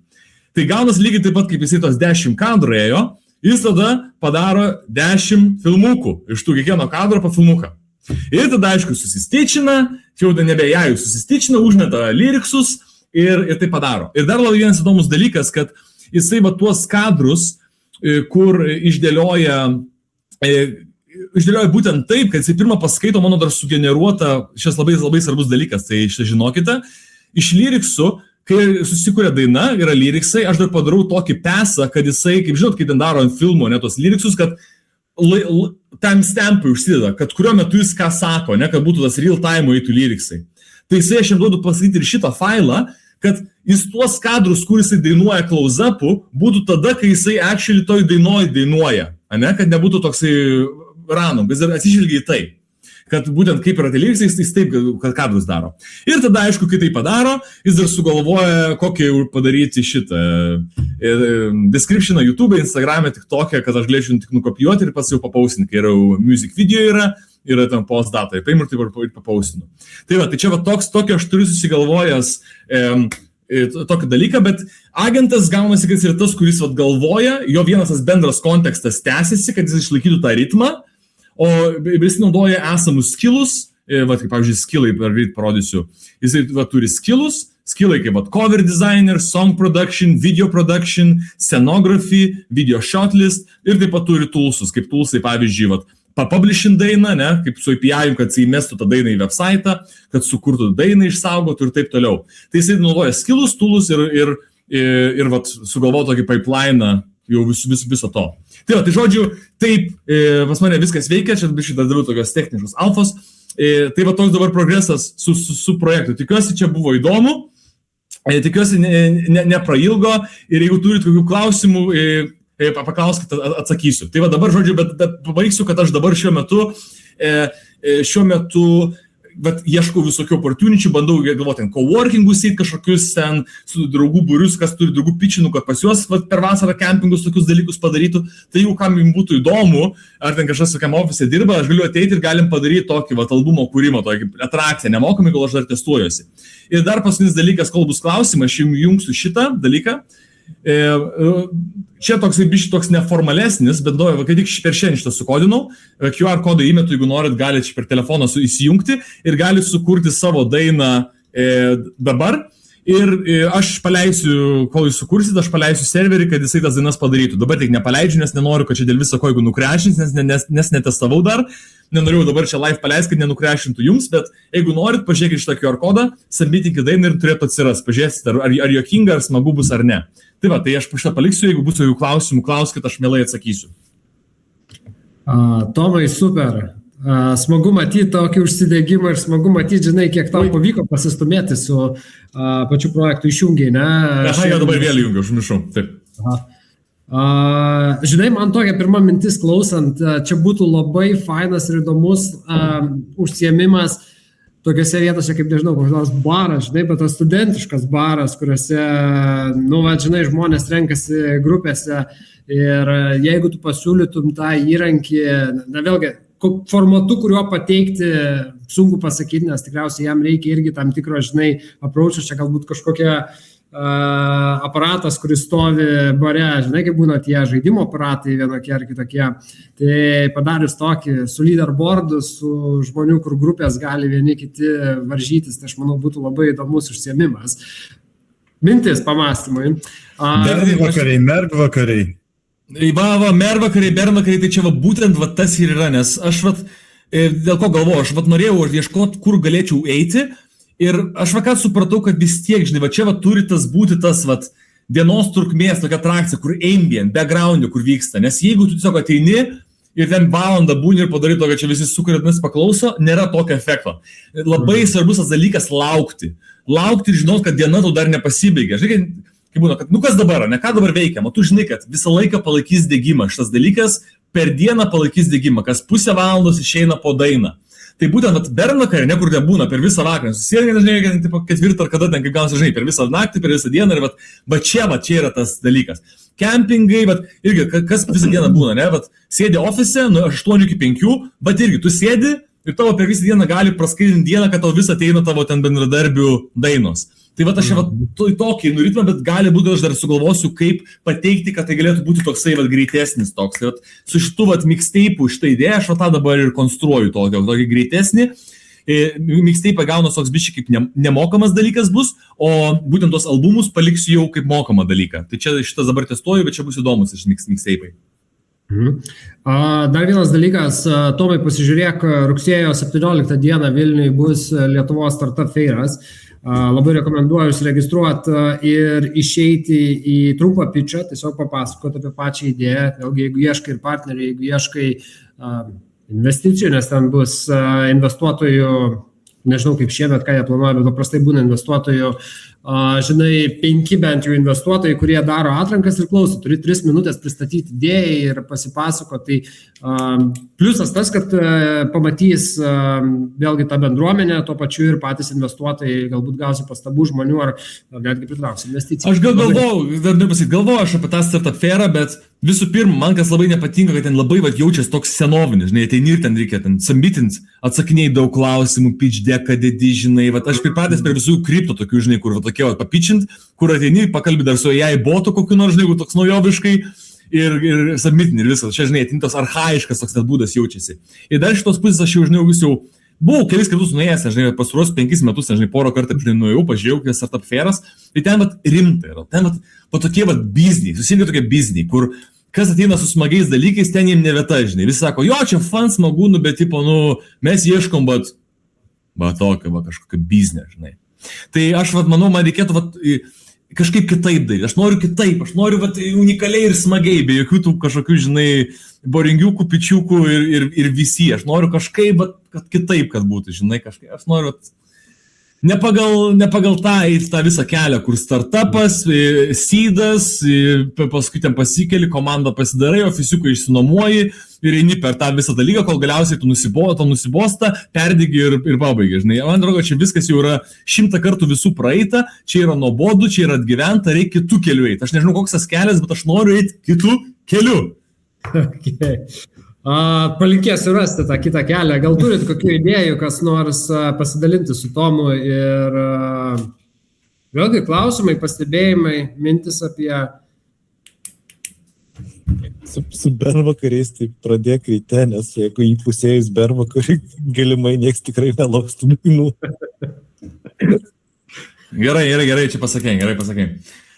Tai gaunas lygiai taip pat, kaip jisai tos 10 kadrų ėjo, jis tada padaro 10 filmukų, iš tų kiekvieno kadro po filmuką. Ir tada, aišku, susističina, jau nebe ją, susističina, užmeta lyriksus ir tai padaro. Ir dar labai vienas įdomus dalykas, kad jisai va tuos kadrus, kur išdėlioja būtent taip, kad jisai pirmą paskaito mano dar sugeneruotą, šis labai svarbus dalykas, tai šitą žinokite, iš lyriksų, kai susikuria daina, yra lyriksai, aš dar padarau tokį pesą, kad jisai, kaip žinot, kai ten daro ant filmo, ne tos lyriksus, kad timestampai užsideda, kad kuriuo metu jis ką sako, ne, kad būtų tas real time eitų lyriksai. Tai jisai aš jam duodu pasakyti ir šitą failą, kad jis tuos kadrus, kur jisai dainuoja close-upų, būtų tada, kai jisai actually toj dainuoja, ne, kad nebūtų toksai random, jis atsižvelgia į tai, kad būtent kaip yra tai lyriksai, jis taip, kad kadrus daro. Ir tada, aišku, kai tai padaro, jis dar sugalvoja, kokį padaryti šitą descriptioną YouTube, Instagram'e, TikTok'e, kad aš galėčiau tik nukopijuoti ir pats jau papausinti, kai yra music video yra ten post data, ir paimur tai ir papausinu. Tai va, tai čia va tokio aš turiu susigalvojęs tokį dalyką, bet agentas gaunasi, kad jis yra tas, kuris vat galvoja, jo vienas tas bendras kontekstas tęsiasi, kad jis išlaikytų tą ritmą, o jis naudoja esamus skillus, vat, kaip pavyzdžiui, skillai parodysiu, jis turi skillai kaip vat, cover designer, song production, video production, scenography, video shotlist ir taip pat turi toolsus, kaip toolsai pavyzdžiui, vat, papublishint dainą, ne, kaip su API, kad jis įmestų tą dainą į website, kad sukurtų dainą, išsaugotų ir taip toliau. Tai jis naudoja skillus, toolus ir vat, sugalvoja tokį pipeline'ą jau viso to. Tai va, tai žodžiu, taip, pas mane viskas veikia, čia šitą darau tokios techniškos alfos, tai va toks dabar progresas su projektu. Tikiuosi, čia buvo įdomu, tikiuosi neprailgo ir jeigu turit kokių klausimų, paklauskite, atsakysiu. Tai va dabar, žodžiu, bet pabaigsiu, kad aš dabar šiuo metu bet ieškau visokių opportuničių, bandau galvoti, coworkingus įt kažkokius ten su draugų būrius, kas turi draugų pičinų, kad pas juos per vasarą kempingus tokius dalykus padarytų. Tai jau kam jums būtų įdomu, ar ten kažkas tokiam ofise dirba, aš galiu ateiti ir galim padaryti tokį albumo kūrimą, tokį atrakciją, nemokamai, gal aš dar testuojuosi. Ir dar paskutinis dalykas, kol bus klausimas, aš jums jungsiu šitą dalyką. Čia toks neformalesnis, bet kai tik per šiandien šitą sukodinau, QR kodą įmetu, jeigu norit, galite per telefoną įsijungti ir galite sukurti savo dainą dabar. Ir aš paleisiu, kol jūs sukursit, aš paleisiu serverį, kad jisai tas dainas padarytų. Dabar tik nepaleidžiu, nes nenoriu, kad čia dėl viso ko, jeigu nukrešins, nes netestavau dar. Nenorėjau dabar čia live paleisti, kad nenukrešintų jums, bet jeigu norit, pažiūrėkit šitą QR kodą, submitinkit dainą ir turėtų atsiras. Pažiūrėsit, ar juokinga, ar smagu bus, ar ne. Tai va, tai aš šitą paliksiu, jeigu bus jų klausimų, klauskit, aš mielai atsakysiu. Tomai, super. Smagu matyti tokį užsidėgymą ir smagu matyti, žinai, kiek tau pavyko pasistumėti su pačiu projektu išjungiai, ne? Aš jau dabar vėl jungiu, užmiršau. Taip. Žinai, man tokia pirma mintis klausant, čia būtų labai fainas ir įdomus užsiėmimas tokiose vietose, kaip nežinau, koks nors baras, žinai, bet tas studentiškas baras, kuriuose, žinai, žmonės renkasi grupėse ir jeigu tu pasiūlytum tą įrankį, vėlgi, formatu, kuriuo pateikti, sunku pasakyti, nes tikriausiai jam reikia irgi tam tikro, žinai, approach'o, čia galbūt kažkokia aparatas, kuris stovi bare, žinai, kaip būna tie žaidimo aparatai vienokie ar kitokie. Tai padarius tokį su leaderboardu, su žmonių, kur grupės gali vieni kiti varžytis, tai aš manau būtų labai įdomus užsiėmimas. Mintis, pamąstymai. Mergvakariai. Mergvakariai, bernvakariai, tai čia būtent tas ir yra, nes aš dėl ko galvoju, aš norėjau ieškoti, kur galėčiau eiti. Ir aš supratau, kad vis tiek, žinai, čia turi būti tas dienos trukmės tokia atrakcija, kur ambient, background, kur vyksta. Nes jeigu tu tiesiog ateini ir ten valandą būni ir padarai to, kad čia visi sukuriamis paklauso, nėra tokio efekto. Labai svarbus tas dalykas laukti. Laukti ir žinot, kad diena tau dar nepasibaigė. Žinai, kaip būna, kad kas dabar, ne ką dabar veikiam, o tu žinai, kad visą laiką palaikys degimą. Šitas dalykas per dieną palaikys degimą, kas pusę valandos išeina po dainą. Tai būtent bernvakarė, nekur nebūna per visą vakarą, susėdė, žinai, ketvirtą ar kada ten, kaip gaunasi, žinai, per visą naktį, per visą dieną, ir čia yra tas dalykas. Kempingai, irgi, kas visą dieną būna, ne, sėdi ofise nuo 8 iki 5, irgi tu sėdi ir tavo per visą dieną gali praskaidinti dieną, kad tavo visą ateina tavo ten bendradarbių dainos. Tai aš tokį nuritmą, bet gali būti, kad aš dar sugalvosiu, kaip pateikti, kad tai galėtų būti toksai greitesnis toks. Tai su šitų mixtape'ų šitą idėją aš tą dabar ir konstruoju tokį greitesnį. Mixtape gaunas toks biškai kaip nemokamas dalykas bus, o būtent tos albumus paliksiu jau kaip mokamą dalyką. Tai čia šitas dabar testuoju, bet čia bus įdomus iš mixtape'ai. Dar vienas dalykas, Tomai, pasižiūrėk, rugsėjo 17 dieną Vilniuje bus Lietuvos Startup Fairas. Labai rekomenduoju užsiregistruoti ir išeiti į trumpą pitchą, tiesiog papasakoti apie pačią idėją. Vėlgi, jeigu ieškai ir partnerių, jeigu ieškai investicijų, nes ten bus investuotojų, nežinau kaip šiemet, ką jie planuoja, bet paprastai būna investuotojų, žinai, 5 bent jau investuotojai, kurie daro atrankas ir klauso, turi 3 minutės pristatyti idėją ir pasipasakoti. Tai pliusas tas, kad pamatys vėlgi tą bendruomenę, tuo pačiu ir patys investuotojai, galbūt gausi pastabų žmonių ar netgi pritrauks investicijų. Aš galvoju aš apie tą startup fairą, bet visų pirma, man kas labai nepatinka, kad ten labai jaučiasi toks senovinis, žinai, ateini ir ten reikia submitint, atsakinėjai daug klausimų, pitch decką dedi, žinai, aš pripratęs per visų kripto tokių, žinai, kur tokie papitchint, kur ateini, pakalbi dar su AI botu kokiu nors, žinai, toks naujoviškai ir submitin ir viskas. Čia, žinai, atintos archaiškas toks net būdas jaučiasi. Ir dar šitos pusės aš jau, žinai, jau buvau kelis kartus nuėjęs, žinai, pastaruosius 5 metus, žinai, porą kartą nuėjau, pažiūrėjau, kai startup fairas, tai ten rimtai yra, ten tokie bizniai, susirinkę tokie bizniai, kur kas ateina su smagiais dalykais, ten jiem ne vieta, žinai, visi sako, jo, čia fan smagu, bet, tipo, mes ieškom, tokio, kažkokio biznio, žinai. Tai aš, manau, man reikėtų, kažkaip kitaip daryti, aš noriu, unikaliai ir smagiai, be jokių tų kažkokių, žinai, boringiukų, pičiukų ir visi, aš noriu kažkaip, kad kitaip, kad būtų, žinai, kažkaip, aš noriu, ne pagal tą visą kelią, kur startupas, seedas, paskui ten pasikeli, komandą pasidarai, ofisiuką išsinuomuoji ir eini per tą visą dalyką, kol galiausiai tu nusibosta, perdegi ir pabaigi. Žinai, man atrodo, čia viskas jau yra 100 kartų visų praeita, čia yra nuobodu, čia yra atgyventa, reikia kitų kelių eiti. Aš nežinau, koks tas kelias, bet aš noriu eiti kitų kelių. Okay. Palinkėsiu rasti tą kitą kelią. Gal turit kokių idėjų, kas nors pasidalinti su Tomu ir vėlgi klausimai, pastebėjimai, mintis apie... Su bervakariais tai pradėk ryte, nes jeigu įpusėjus bervakarį, galimai nieks tikrai nelauks tų dainų. Gerai, čia pasakė.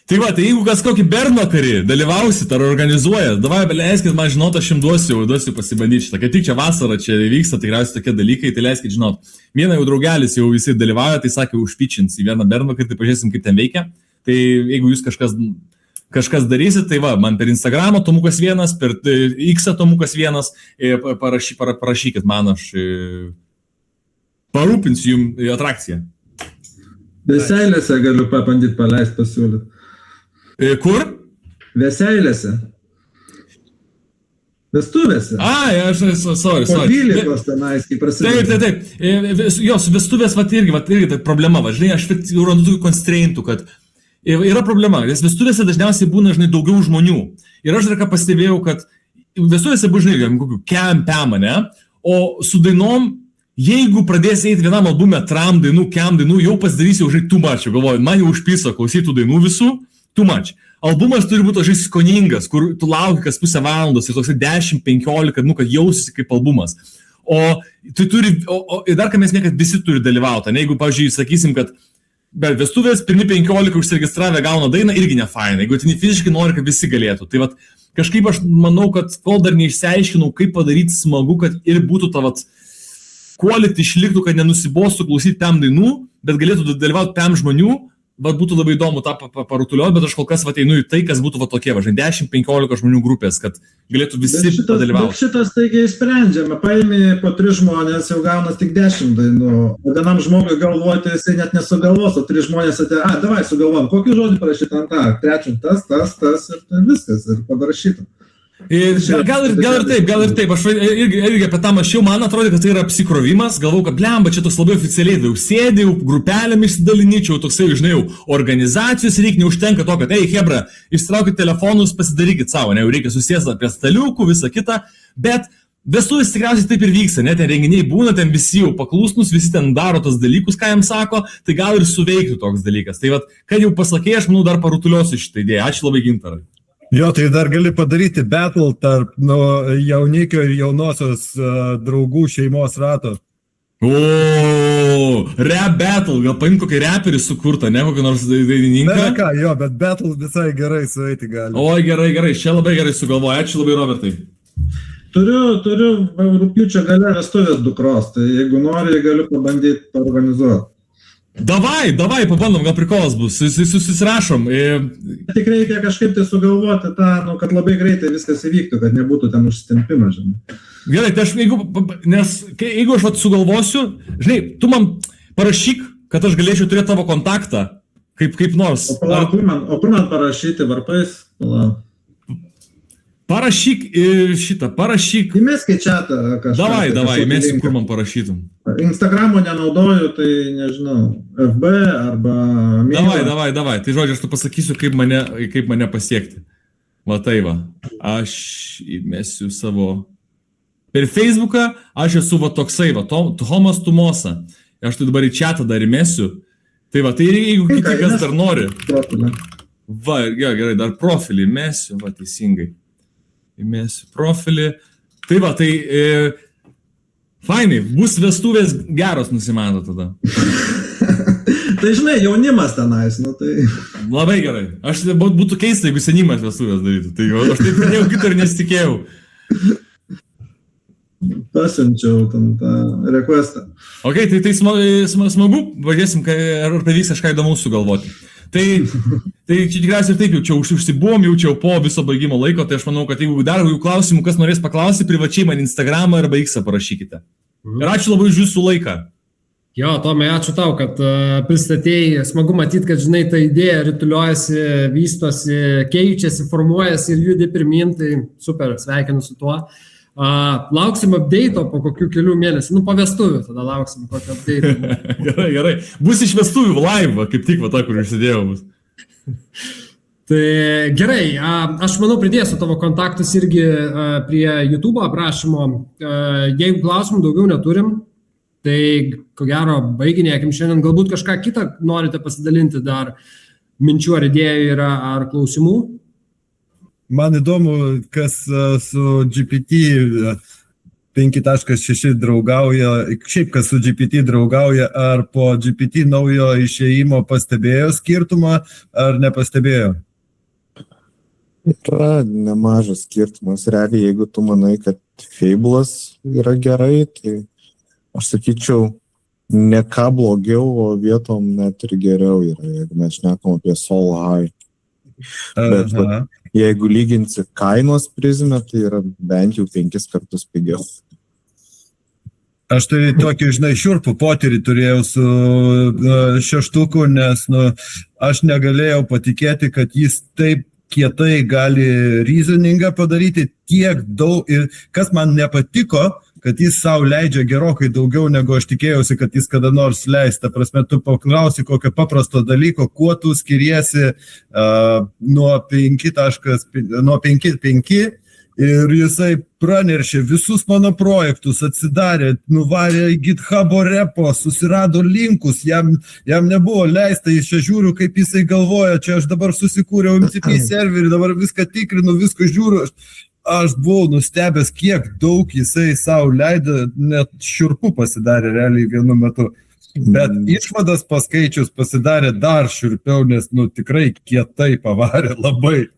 Tai jeigu kas kokį bervakarį dalyvausit ar organizuojat, davai, leiskit man žinot, aš jums duosiu pasibandyti šitą. Kai tik čia vasara, čia vyksta tikriausiai tokie dalykai, tai leiskit žinot. Vieną jau draugelis jau visi dalyvauja, tai sakė, užpičins į vieną bervakarį, tai pažiūrėsim, kaip ten veikia. Tai jeigu jūs kažkas darysit, tai man per Instagramą Tomukas1, per X Tomukas1, parašykit man, aš parūpinsiu jums atrakciją. Veseilėse galiu pabandyti paleisti pasiūlyti. Kur? Veseilėse. Vestuvėse. Sorry. Po 12 tenais, kai prasideda. Taip. Jos vestuvės, irgi tai problema, žinai, aš jau randu tokių constraintų, kad yra problema, nes vestuvėse dažniausiai būna, žinai, daugiau žmonių. Ir aš dar ką pastebėjau, kad vestuvėse bus, žinai, kokių kem, ne? O su dainom, jeigu pradės eiti vienam albume tram dainų, kem dainų, jau pasidarysiu jau, žinai, too much, galvoju, man jau užpiso klausytų dainų visų, too much. Albumas turi būti toks skoningas, kur tu lauki kas pusę valandos ir toksai 10-15, kad jausiasi kaip albumas. O tai turi, ir dar ką mes niekad visi turi dalyvauti, ne? Jeigu, pavyzdžiui, sakysim, kad vestuvės pirmi 15 užsiregistravę gauna dainą, irgi ne faina, jeigu tai fiziškai nori, kad visi galėtų. Tai kažkaip aš manau, kad kol dar neišsiaiškinau, kaip padaryti smagu, kad ir būtų ta quality išliktų, kad nenusibostų klausyti tam dainų, bet galėtų dalyvauti tam žmonių, būtų labai įdomu tą parutuliuoti, bet aš kol kas einu į tai, kas būtų tokie, 10-15 žmonių grupės, kad galėtų visi padalyvauti. Šitas taigiai sprendžiama, paimi po 3 žmonės, jau gaunas tik 10 dainų, o vienam žmogui galvoti, jisai net nesugalvos, o 3 žmonės davai sugalvom, kokį žodį parašyti ant tą, trečiam tas ir viskas, ir parašytum. Gal ir taip, aš irgi apie tą mačiau, man atrodo, kad tai yra apsikrovimas, galvau, kad blemba, čia toks labai oficialiai, jau sėdėjau, grupelėm išsidaliničiau, toksai, žinai, organizacijos reikia, neužtenka to, kad, hebra, išsitraukit telefonus, pasidarykit savo, jau reikia susėsti apie staliukų, visą kitą, bet vestuvės tikriausiai taip ir vyksta, ten renginiai būna, ten visi jau paklusnus, visi ten daro tos dalykus, ką jam sako, tai gal ir suveiktų toks dalykas. Tai kad jau pasakė, aš manau, dar parutuliosiu šitą idėją. Ačiū labai, Gintarai. Jo, tai dar gali padaryti battle tarp jaunikio ir jaunosios draugų šeimos rato. Rap battle, gal paim kokį reperį sukurtą, ne kokį nors dainininką. Ne, ką, jo, bet battle visai gerai sueiti gali. Oi, gerai, čia labai gerai sugalvoju, ačiū labai, Robertai. Turiu rugpjūčio gale vestuvės dukros, tai jeigu nori, galiu pabandyti paorganizuoti. Davai, pabandom, gal prikolas bus, susirašom. Tik reikia kažkaip tai sugalvoti tą, kad labai greitai viskas įvyktų, kad nebūtų ten užsitempimo, žinai. Gerai, tai jeigu aš sugalvosiu, žinai, tu man parašyk, kad aš galėčiau turėti tavo kontaktą, kaip nors. O kur man parašyti varpais? Parašyk parašyk. Įmesk į chatą kažką. Davai, įmesk, kur man parašytum. Instagramo nenaudoju, tai nežinau, FB arba... Davai. Tai žodžiu, aš tu pasakysiu, kaip mane pasiekti. Aš įmesiu savo... Per Facebooką aš esu toksai, Tomas Tumosa. Aš tai dabar į chatą dar įmesiu. Tai jeigu kiti kas dar nori. Gerai, dar profilį įmesiu, teisingai. Įmesiu profilį. Tai fainai, bus vestuvės geros nusimato tada. Tai žinai, jaunimas tenais, tai... Labai gerai. Aš būtų keista, jeigu senimas vestuvės darytų. Tai aš taip pradėjau kitą ir nesitikėjau. Pasiunčiau tą requestą. Ok, tai smagu, važiuosim, ar pavyks kažką įdomaus sugalvoti. Tai čia tikriausiai taip, jau užsibuvom, jau po viso baigimo laiko, tai aš manau, kad jeigu dar jų klausimų, kas norės paklausyti, privačiai man Instagramą arba X parašykite. Ir ačiū labai už jūsų laiką. Jo, Tomai, ačiū tau, kad pristatėjai. Smagu matyti, kad, žinai, ta idėja rituliuojasi, vystosi, keičiasi, formuojasi ir judi pirmin, tai super, sveikinu su tuo. Lauksim update'o po kokių kelių mėnesių, po vestuvių tada lauksim kokio update'o. Gerai. Bus iš vestuvių live, kaip tik kur išsidėjau bus. Tai gerai, aš manau pridėsiu tavo kontaktus irgi prie YouTube aprašymo. Jeigu klausimų daugiau neturim, tai ko gero baiginėkim šiandien, galbūt kažką kitą norite pasidalinti dar minčių ar idėjų yra ar klausimų. Man įdomu, kas su GPT 5.6 draugauja, šiaip kas su GPT draugauja, ar po GPT naujo išėjimo pastebėjo skirtumą, ar nepastebėjo? Yra nemažas skirtumas. Realiai, jeigu tu manai, kad Fable'as yra gerai, tai aš sakyčiau, ne ką blogiau, o vietom net ir geriau yra, jeigu mes šnekam apie Soul High. Bet jeigu lyginsi kainos prizmę, tai yra bent jau 5 kartus pigiau. Aš tai tokį, žinai, šiurpų potyrį turėjau su 6, nes aš negalėjau patikėti, kad jis taip kietai gali reasoningą padaryti tiek daug ir kas man nepatiko, kad jis savo leidžia gerokai daugiau, negu aš tikėjausi, kad jis kada nors leis. Ta prasme, tu paklausi kokio paprasto dalyko, kuo tu skiriesi nuo 5.5 ir jisai praneršė visus mano projektus, atsidarė, nuvarė į GitHub'o repo, susirado linkus, jam nebuvo leista, iš čia žiūriu, kaip jisai galvoja, čia aš dabar susikūriau MCP serverį, dabar viską tikrinu, viską žiūriu. Aš buvau nustebęs, kiek daug jisai savo leido, net šiurpu pasidarė realiai vienu metu. Bet išvadas paskaičius pasidarė dar šiurpiau, nes tikrai kietai pavarė, labai.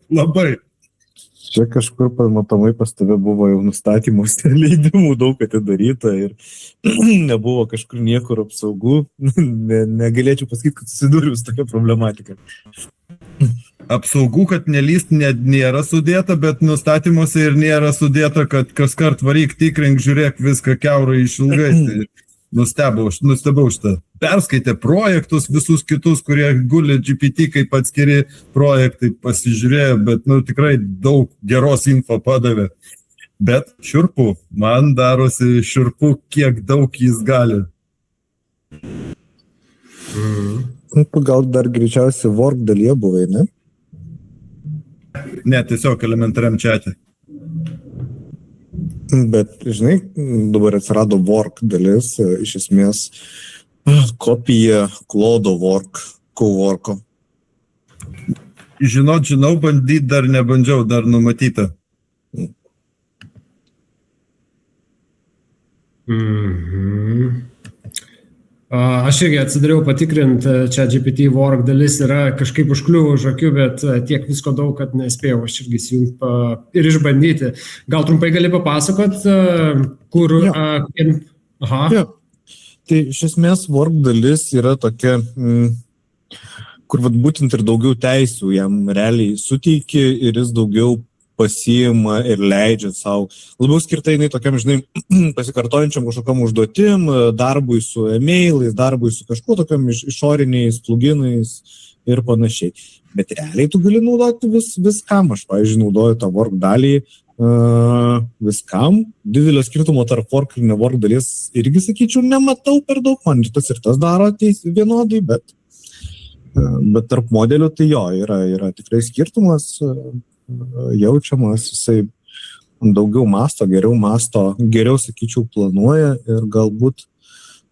Čia kažkur matomai pas tave buvo jau nustatymus leidimų daug atidaryta ir nebuvo kažkur niekur apsaugų. Negalėčiau pasakyti, kad susidūriau su tokia problematika. Apsaugų, kad nelyst nėra sudėta, bet nustatymuose ir nėra sudėta, kad kas kart varyk, tikrink, žiūrėk viską kiaurai išilgai. Tai nustebau šitą. Perskaitė projektus, visus kitus, kurie guli GPT kaip atskiri projektai, pasižiūrėjo, bet tikrai daug geros info padavė. Bet šiurpu, man darosi šiurpu, kiek daug jis gali. Gal dar greičiausiai work dalyje buvai, ne? Ne, tiesiog elementariam čiate. Bet, žinai, dabar atsirado work dalis, iš esmės kopija Claude work, coworko. Žinau, bandyti dar nebandžiau, dar numatyta. Aš irgi atsidariau patikrinti, čia GPT work dalis yra kažkaip užkliuvo už akių, bet tiek visko daug, kad nespėjau aš irgi įsijungti ir išbandyti. Gal trumpai gali papasakot, kur... Aha. Ja. Tai iš esmės work dalis yra tokia, kur būtent ir daugiau teisių jam realiai suteiki ir jis daugiau pasiima ir leidžia savo. Labiau skirta jinai tokiam, žinai, pasikartojančiam kažkokiam užduotim, darbui su e-mailais, darbui su kažkuo tokiam išoriniais pluginais ir panašiai. Bet realiai tu gali naudoti viskam. Aš, pavyzdžiui, naudoju tą work dalį viskam. Didelio skirtumo tarp work ir ne work dalies irgi, sakyčiau, nematau per daug. Man ir tas daro vienodai, bet tarp modelių tai jo, yra tikrai skirtumas. Jaučiamas, jisai daugiau masto, geriau, sakyčiau, planuoja ir galbūt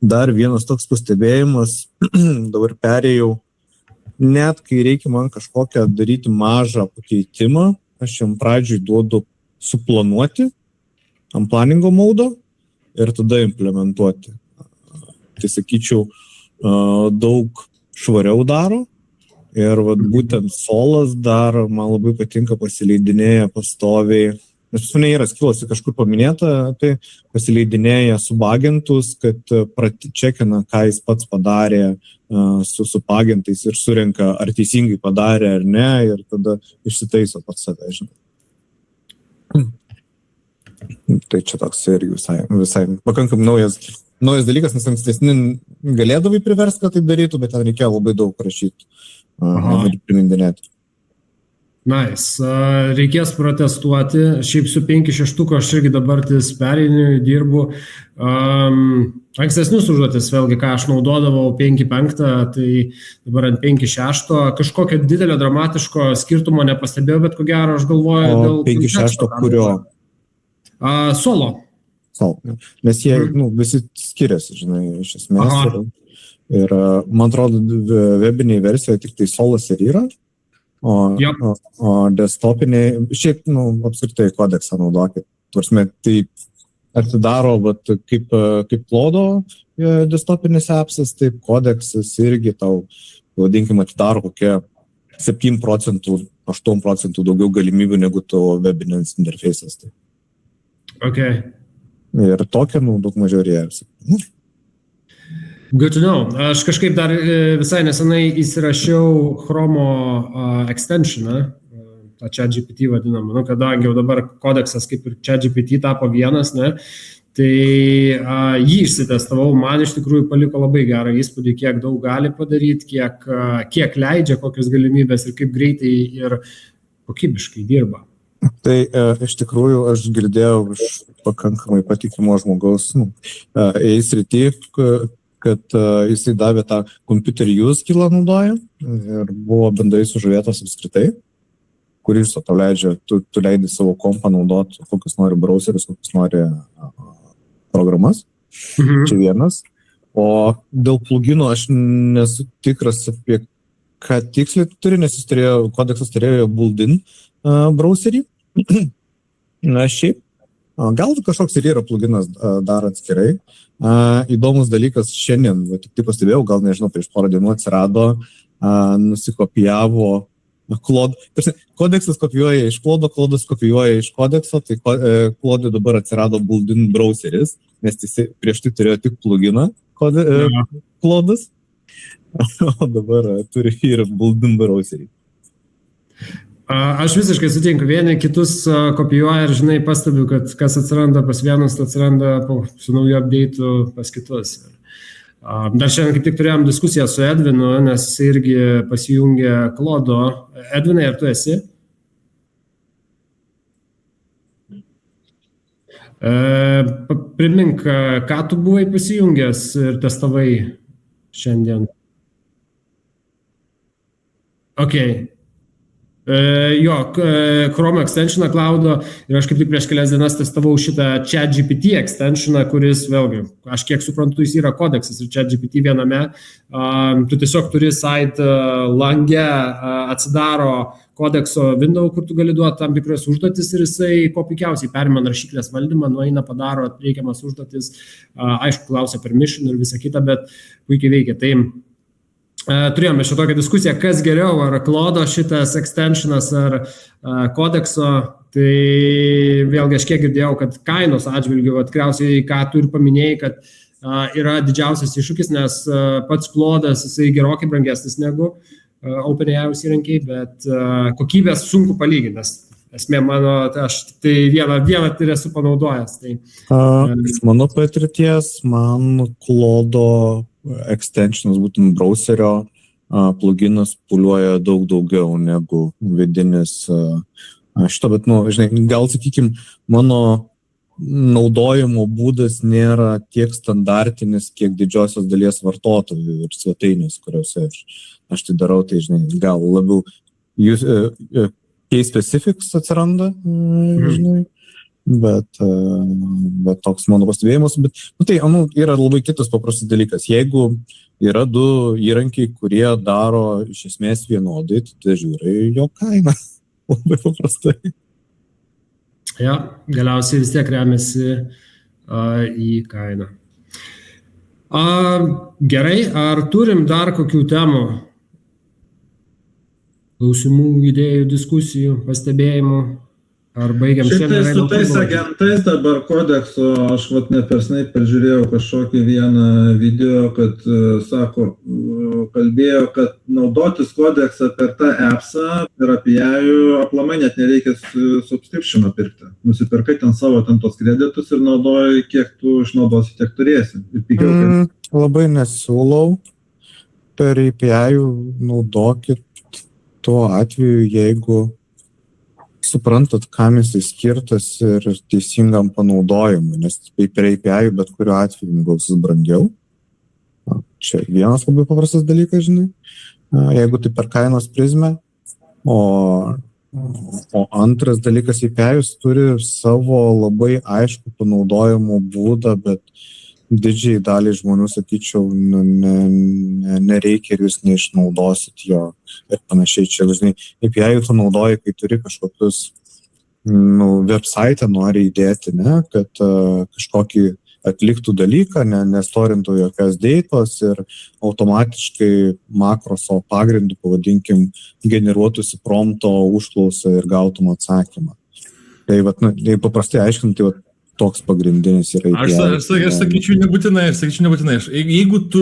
dar vienas toks pastebėjimas, dabar perėjau, net kai reikia man kažkokią daryti mažą pakeitimą, aš jam pradžiui duodu suplanuoti ant planingo maudo ir tada implementuoti. Tai, sakyčiau, daug švariau daro. Ir būtent Solas dar man labai patinka pasileidinėja pastoviai, nes pas mane yra skilusi kažkur paminėta, tai pasileidinėja subagentus, kad čekina, ką jis pats padarė su pagentais ir surenka, ar teisingai padarė ar ne, ir tada išsitaiso pats save, žinai. Tai čia toks irgi visai pakankamai naujas dalykas, nes ankstesni galėdavai priversti, kad tai darytų, bet ten reikėjo labai daug rašyti. Ir primindinėti. Nice. Reikės protestuoti. Šiaip su 5-6 aš irgi dabar pereinu, dirbu. Ankstesnius užduotis, vėlgi, ką aš naudodavau 5-5, tai dabar ant 5-6. Kažkokio didelio dramatiško skirtumo nepastebėjau, bet ko gero aš galvoju dėl... 5-6 kurio? Solo. Nes jie visi skiriasi, žinai, iš esmės. Ir man atrodo, webiniai versijoje tik tai Solas ir yra, o desktopiniai, šiaip, apskritai kodeksą naudokit. Tvarsime, tai atsidaro, kaip Claude desktopinis appsas, taip kodeksas irgi tau, vadinkim, atidaro kokie 7%, 8% daugiau galimybių negu tavo webinis interfejsas. Tai. Okay. Ir tokia, daug mažiau rėjasi. Good to know. Aš kažkaip dar visai nesenai įsirašiau Chromo extensioną, tą ChatGPT vadinamą, kadangi jau dabar kodeksas kaip ir ChatGPT tapo vienas, ne, tai jį išsitestavau, man iš tikrųjų paliko labai gerą įspūdį, kiek daug gali padaryti, kiek leidžia, kokios galimybės ir kaip greitai ir kokybiškai dirba. Tai iš tikrųjų aš girdėjau iš pakankamai patikimo žmogaus srity, kad jisai davė tą computer use skillą naudoja ir buvo bendrai sužavėtas apskritai, kuris to leidžia, tu leidi savo kompą naudoti, kokius nori browserius, kokius nori programas. Čia vienas. O dėl plugino aš nesu tikras apie ką tiksliai turi, nes jis kodeksas turėjo built-in browserį. Na šiaip, gal kažkoks ir yra pluginas dar atskirai. Įdomus dalykas šiandien, tik pastebėjau, gal nežinau, prieš porą dienų atsirado, nusikopijavo Kodeksas kopijuoja iš klodo, klodas kopijuoja iš kodekso, tai klodui dabar atsirado Built-in browseris, nes jis prieš tai turėjo tik pluginą klodas, o dabar turi ir Built-in browserį. Aš visiškai sutinku, vieni kitus kopijuoja ir, žinai, pastebiu, kad kas atsiranda pas vienus, atsiranda su nauju update'u pas kitus. Dar šiandien kaip tik turėjom diskusiją su Edvinu, nes jis irgi pasijungė klodo. Edvinai, ar tu esi? Primink, ką tu buvai pasijungęs ir testavai šiandien? Okay. Jo, Chrome extensioną cloudo ir aš kaip tik prieš kelias dienas testavau šitą ChatGPT extensioną, kuris vėlgi, aš kiek suprantu, jis yra kodeksas ir ChatGPT viename. Tu tiesiog turi site lange, atsidaro kodekso window, kur tu gali duoti tam tikras užduotis ir jisai ko puikiausiai perima naršyklės valdymą, nueina, padaro reikiamas užduotis, aišku, klausia permission ir visa kita, bet puikiai veikia. Tai turėjome šitą tokią diskusiją, kas geriau, ar klodo šitas extensionas, ar kodekso. Tai vėlgi aš kiek girdėjau, kad kainos atžvilgiu, tikriausiai ką tu ir paminėjai, kad yra didžiausias iššūkis, nes pats klodas jisai gerokai brangesnis negu OpenAI įrankiai, bet kokybės sunku palyginti, nes esmė mano, aš tai vieną tai esu panaudojęs. Tai, mano patirties, man klodo extensionas, būtent browserio pluginas puliuoja daug daugiau negu vidinis šito, bet, žinai, gal, sakykime, mano naudojimo būdas nėra tiek standartinis, kiek didžiosios dalies vartotojų ir svetainės, kuriuose aš tai darau, tai, žinai, gal labiau case specifics atsiranda, žinai. Bet toks mano pastebėjimas, bet tai yra labai kitas paprastas dalykas. Jeigu yra du įrankiai, kurie daro iš esmės vienodai, tai žiūri jo kainą labai paprastai. Ja, galiausiai vis tiek remiasi į kainą. Gerai, ar turim dar kokių temų? Klausimų, idėjų, diskusijų, pastebėjimų? Ar baigiam šiandien? Šitai su tais agentais dabar kodekso, aš nepersnai peržiūrėjau kažkokį vieną video, kad, sako, kalbėjo, kad naudotis kodeksą per tą appsą, per API, aplamai net nereikia subscriptioną pirkti. Nusipirkai ten savo tos kreditus ir naudoji, kiek tu išnaudosi, tiek turėsi. Labai nesiūlau. Per API naudokit tuo atveju, jeigu suprantat, kam jisai skirtas ir teisingam panaudojimui, nes per API bet kuriuo atveju gausis brangiau. Čia vienas labai paprastas dalykas, žinai, jeigu tai per kainos prizmę, o antras dalykas, API turi savo labai aišku panaudojimo būdą, bet didžiai daliai žmonių, sakyčiau, nereikia ir jūs neišnaudosit jo ir panašiai. Čia, žinai, API tu naudoji, kai turi kažkokius website nori įdėti, ne, kad kažkokį atliktų dalyką, nestorintų jokios datos ir automatiškai makroso pagrindų, pavadinkim, generuotųsi prompto užklausą ir gautum atsakymą. Tai paprastai aiškinti, tai toks pagrindinis yra. Aš sakyčiau nebūtinai. Jeigu tu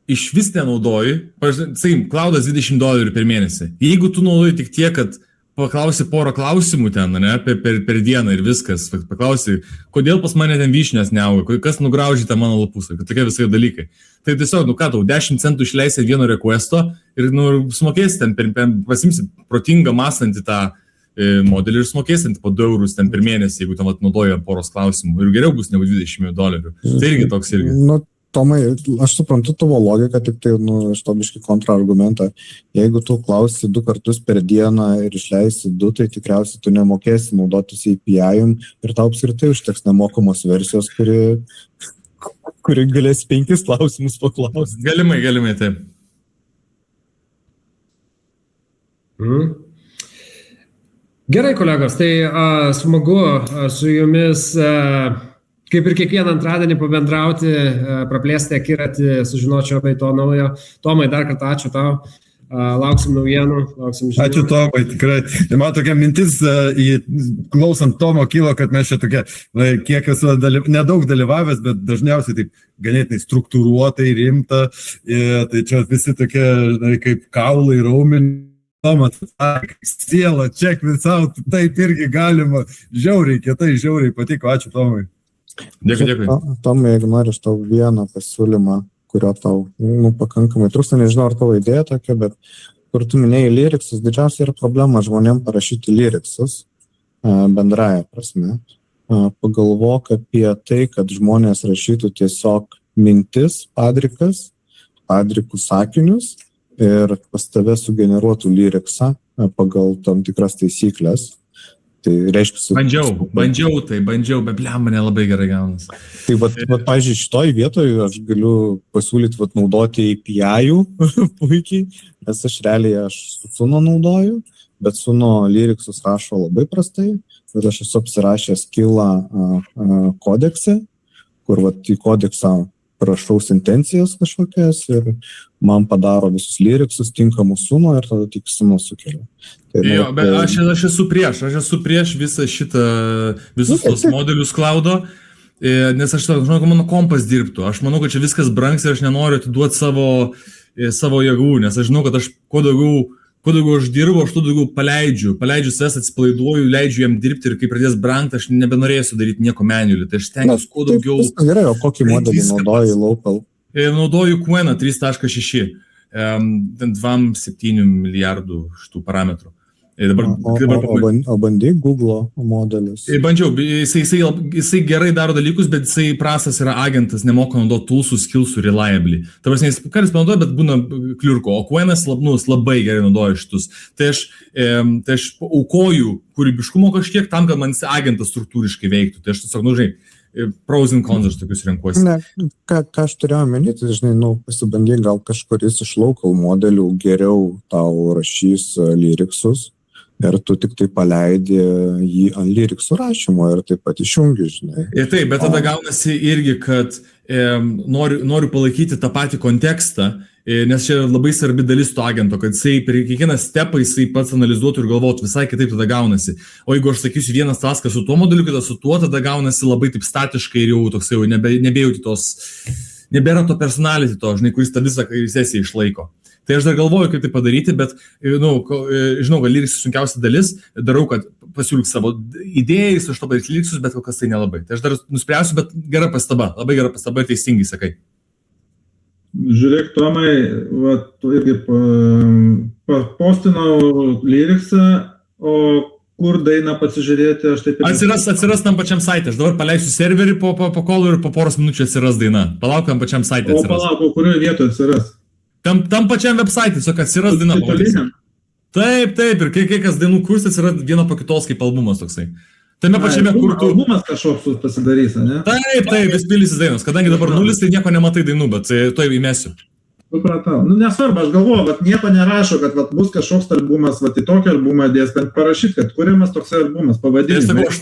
iš vis nenaudoji, sakykim, cloudas $20 per mėnesį, jeigu tu naudoji tik tiek, kad paklausi porą klausimų ten, ne, per dieną ir viskas, paklausi, kodėl pas mane ten vyšnias neauga, kas nugraužyta mano lapus, tokie visai dalykai. Tai tiesiog, ką tau, 10 centų išleisi vieno requesto ir sumokėsi ten, pasimsi protingą mąstantį tą modelį ir sumokėsinti po $2 ten per mėnesį, jeigu ten naudoja poros klausimų. Ir geriau bus negu $20. Tai irgi toks irgi. Tomai, aš suprantu tavo logiką, tik tai, iš to biškai kontraargumentą. Jeigu tu klausi 2 kartus per dieną ir išleisi 2, tai tikriausiai tu nemokėsi naudotis API ir tau apskritai užteks nemokamos versijos, kuri galės 5 klausimus paklausti. Galimai, taip. Gerai, kolegos, tai smagu su jumis, kaip ir kiekvieną antradienį pabendrauti, praplėsti akiratį, sužinočiau apie to naujo. Tomai, dar kartą ačiū tau. Lauksim naujienų, lauksim žinių. Ačiū Tomai, tikrai. Man tokia mintis, klausant Tomo kilo, kad mes čia tokia, kiek esu nedaug dalyvavęs, bet dažniausiai taip ganėtinai struktūruotai, rimta. Tai čia visi tokie kaip kaulai, raumenys. Tomas, siela, check this out, taip irgi galima. Žiauriai, kietai, žiauriai patiko. Ačiū Tomai. Dėkui. Tomai, jeigu nori, aš tau vieną pasiūlymą, kurio tau pakankamai trūksta, nežinau, ar tavo idėja tokia, bet kur tu minėjai lyriksus, didžiausia yra problema žmonėm parašyti lyriksus bendraja prasme. Pagalvok apie tai, kad žmonės rašytų tiesiog mintis, padrikų sakinius ir pas tave sugeneruotų lyriksą pagal tam tikras taisyklės. Tai reiškia... Bandžiau, bet mane labai gerai gaunas. Tai pavyzdžiui, šitoj vietoje aš galiu pasiūlyti naudoti API-ų puikiai, nes aš realiai su Suno naudoju, bet Suno lyriksus rašo labai prastai, bet aš esu apsirašęs skillą kodekse, kur į kodeksą prašau sentencijas kažkokias ir man padaro visus lyriksus tinkamus Suno ir tada tik Suno sukelia. Jo, bet aš esu prieš visą šitą, visus tos modelius cloudo, nes aš žinau, kad mano kompas dirbtų. Aš manau, kad čia viskas brangs ir aš nenoriu atiduoti savo jėgų, nes aš žinau, kad aš kuo daugiau aš dirbu, aš tuo daugiau paleidžiu savęs, atsipalaiduoju, leidžiu jam dirbti ir kai pradės brangti, aš nebenorėsiu daryti nieko manualiai. Tai aš stengiuosi kuo daugiau... Gerai, o kokį modelį naudoji local? Naudoju Quen 3.6, 2,7 milijardų šitų parametrų. O bandyk Google modelius? Bandžiau, jisai gerai daro dalykus, bet jisai prastas yra agentas, nemoka naudoti toolsų, skillsų, reliably. Ta prasme, jis kartais panaudoja, bet būna kliurko, o Quenas labai gerai naudoja šitus. Tai aš aukoju kūrybiškumo kažkiek tam, kad man jis agentas struktūriškai veiktų. Tai aš tiesiog, pros and cons aš tokius renkuosi. Ne, ką aš turėjau menyti, pasibandyk, gal kažkuris iš local modelių geriau tau rašys lyriksus. Ir tu tik tai paleidi jį ant lyriksų rašymo ir taip pat išjungi, žinai. Ir taip, bet tada gaunasi irgi, kad noriu palaikyti tą patį kontekstą, nes čia labai svarbi dalis to agento, kad jisai per kiekvieną stepą jisai pats analizuotų ir galvotų, visai kitaip tada gaunasi. O jeigu aš sakysiu vienas taskas su tuo modeliu, kitas su tuo, tada gaunasi labai taip statiškai ir jau toks jau nebejauti tos, nebėra to personality to, žinai, kuris tą visą sesiją išlaiko. Tai aš dar galvoju, kaip tai padaryti, bet žinau, kad lyriksų sunkiausia dalis, darau, kad pasiūlyk savo idėjais, aš to padaryti lyriksus, bet kol kas tai nelabai. Tai aš dar nuspręsiu, bet gera pastaba, labai gera pastaba ir teisingai sakai. Žiūrėk, Tomai, tu irgi postinau lyriksą, o kur dainą pasižiūrėti, aš taip... Atsiras tam pačiam saitė, aš dabar paleisiu serverį po kolų ir po poros minučių atsiras daina. Palauk, tam pačiam saitė atsiras. O palauk, kurioje vietoje atsiras? Tam pačiam website, tiesiog atsiras daina. Taip, ir kai kas dainų kurs atsiras vieno po kitos kaip albumas toksai. Tame pačiame kur tu... Albumas kažkoks pasidarys, ne? Taip, vis pilysis dainos. Kadangi dabar 0, tai nieko nematai dainų, bet to įmesiu. Supratau. Nesvarbu, aš galvoju, bet nieko nerašo, kad bus kažkoks albumas, į tokį albumą dės, bet parašyt, kad kuriamas toks albumas, pavadinimas. Aš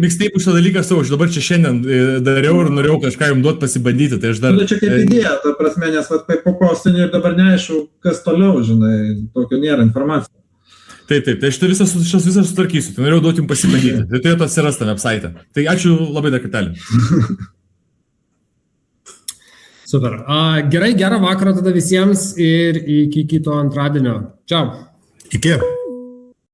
mixtape'ų šitą dalyką savo, aš dabar čia šiandien dariau ir norėjau kažką jums duoti pasibandyti, tai aš dar... Čia kaip idėja, ta prasme, nes popostini ir dabar neaišku, kas toliau, žinai, tokio nėra informacijos. Taip, tai aš visą sutvarkysiu, tai norėjau duoti jums pasibandyti, tai turėtų atsirasti tame website. Tai ačiū labai dar kartelį. Super. Gerai, gerą vakarą tada visiems ir iki kito antradienio. Čiau. Iki.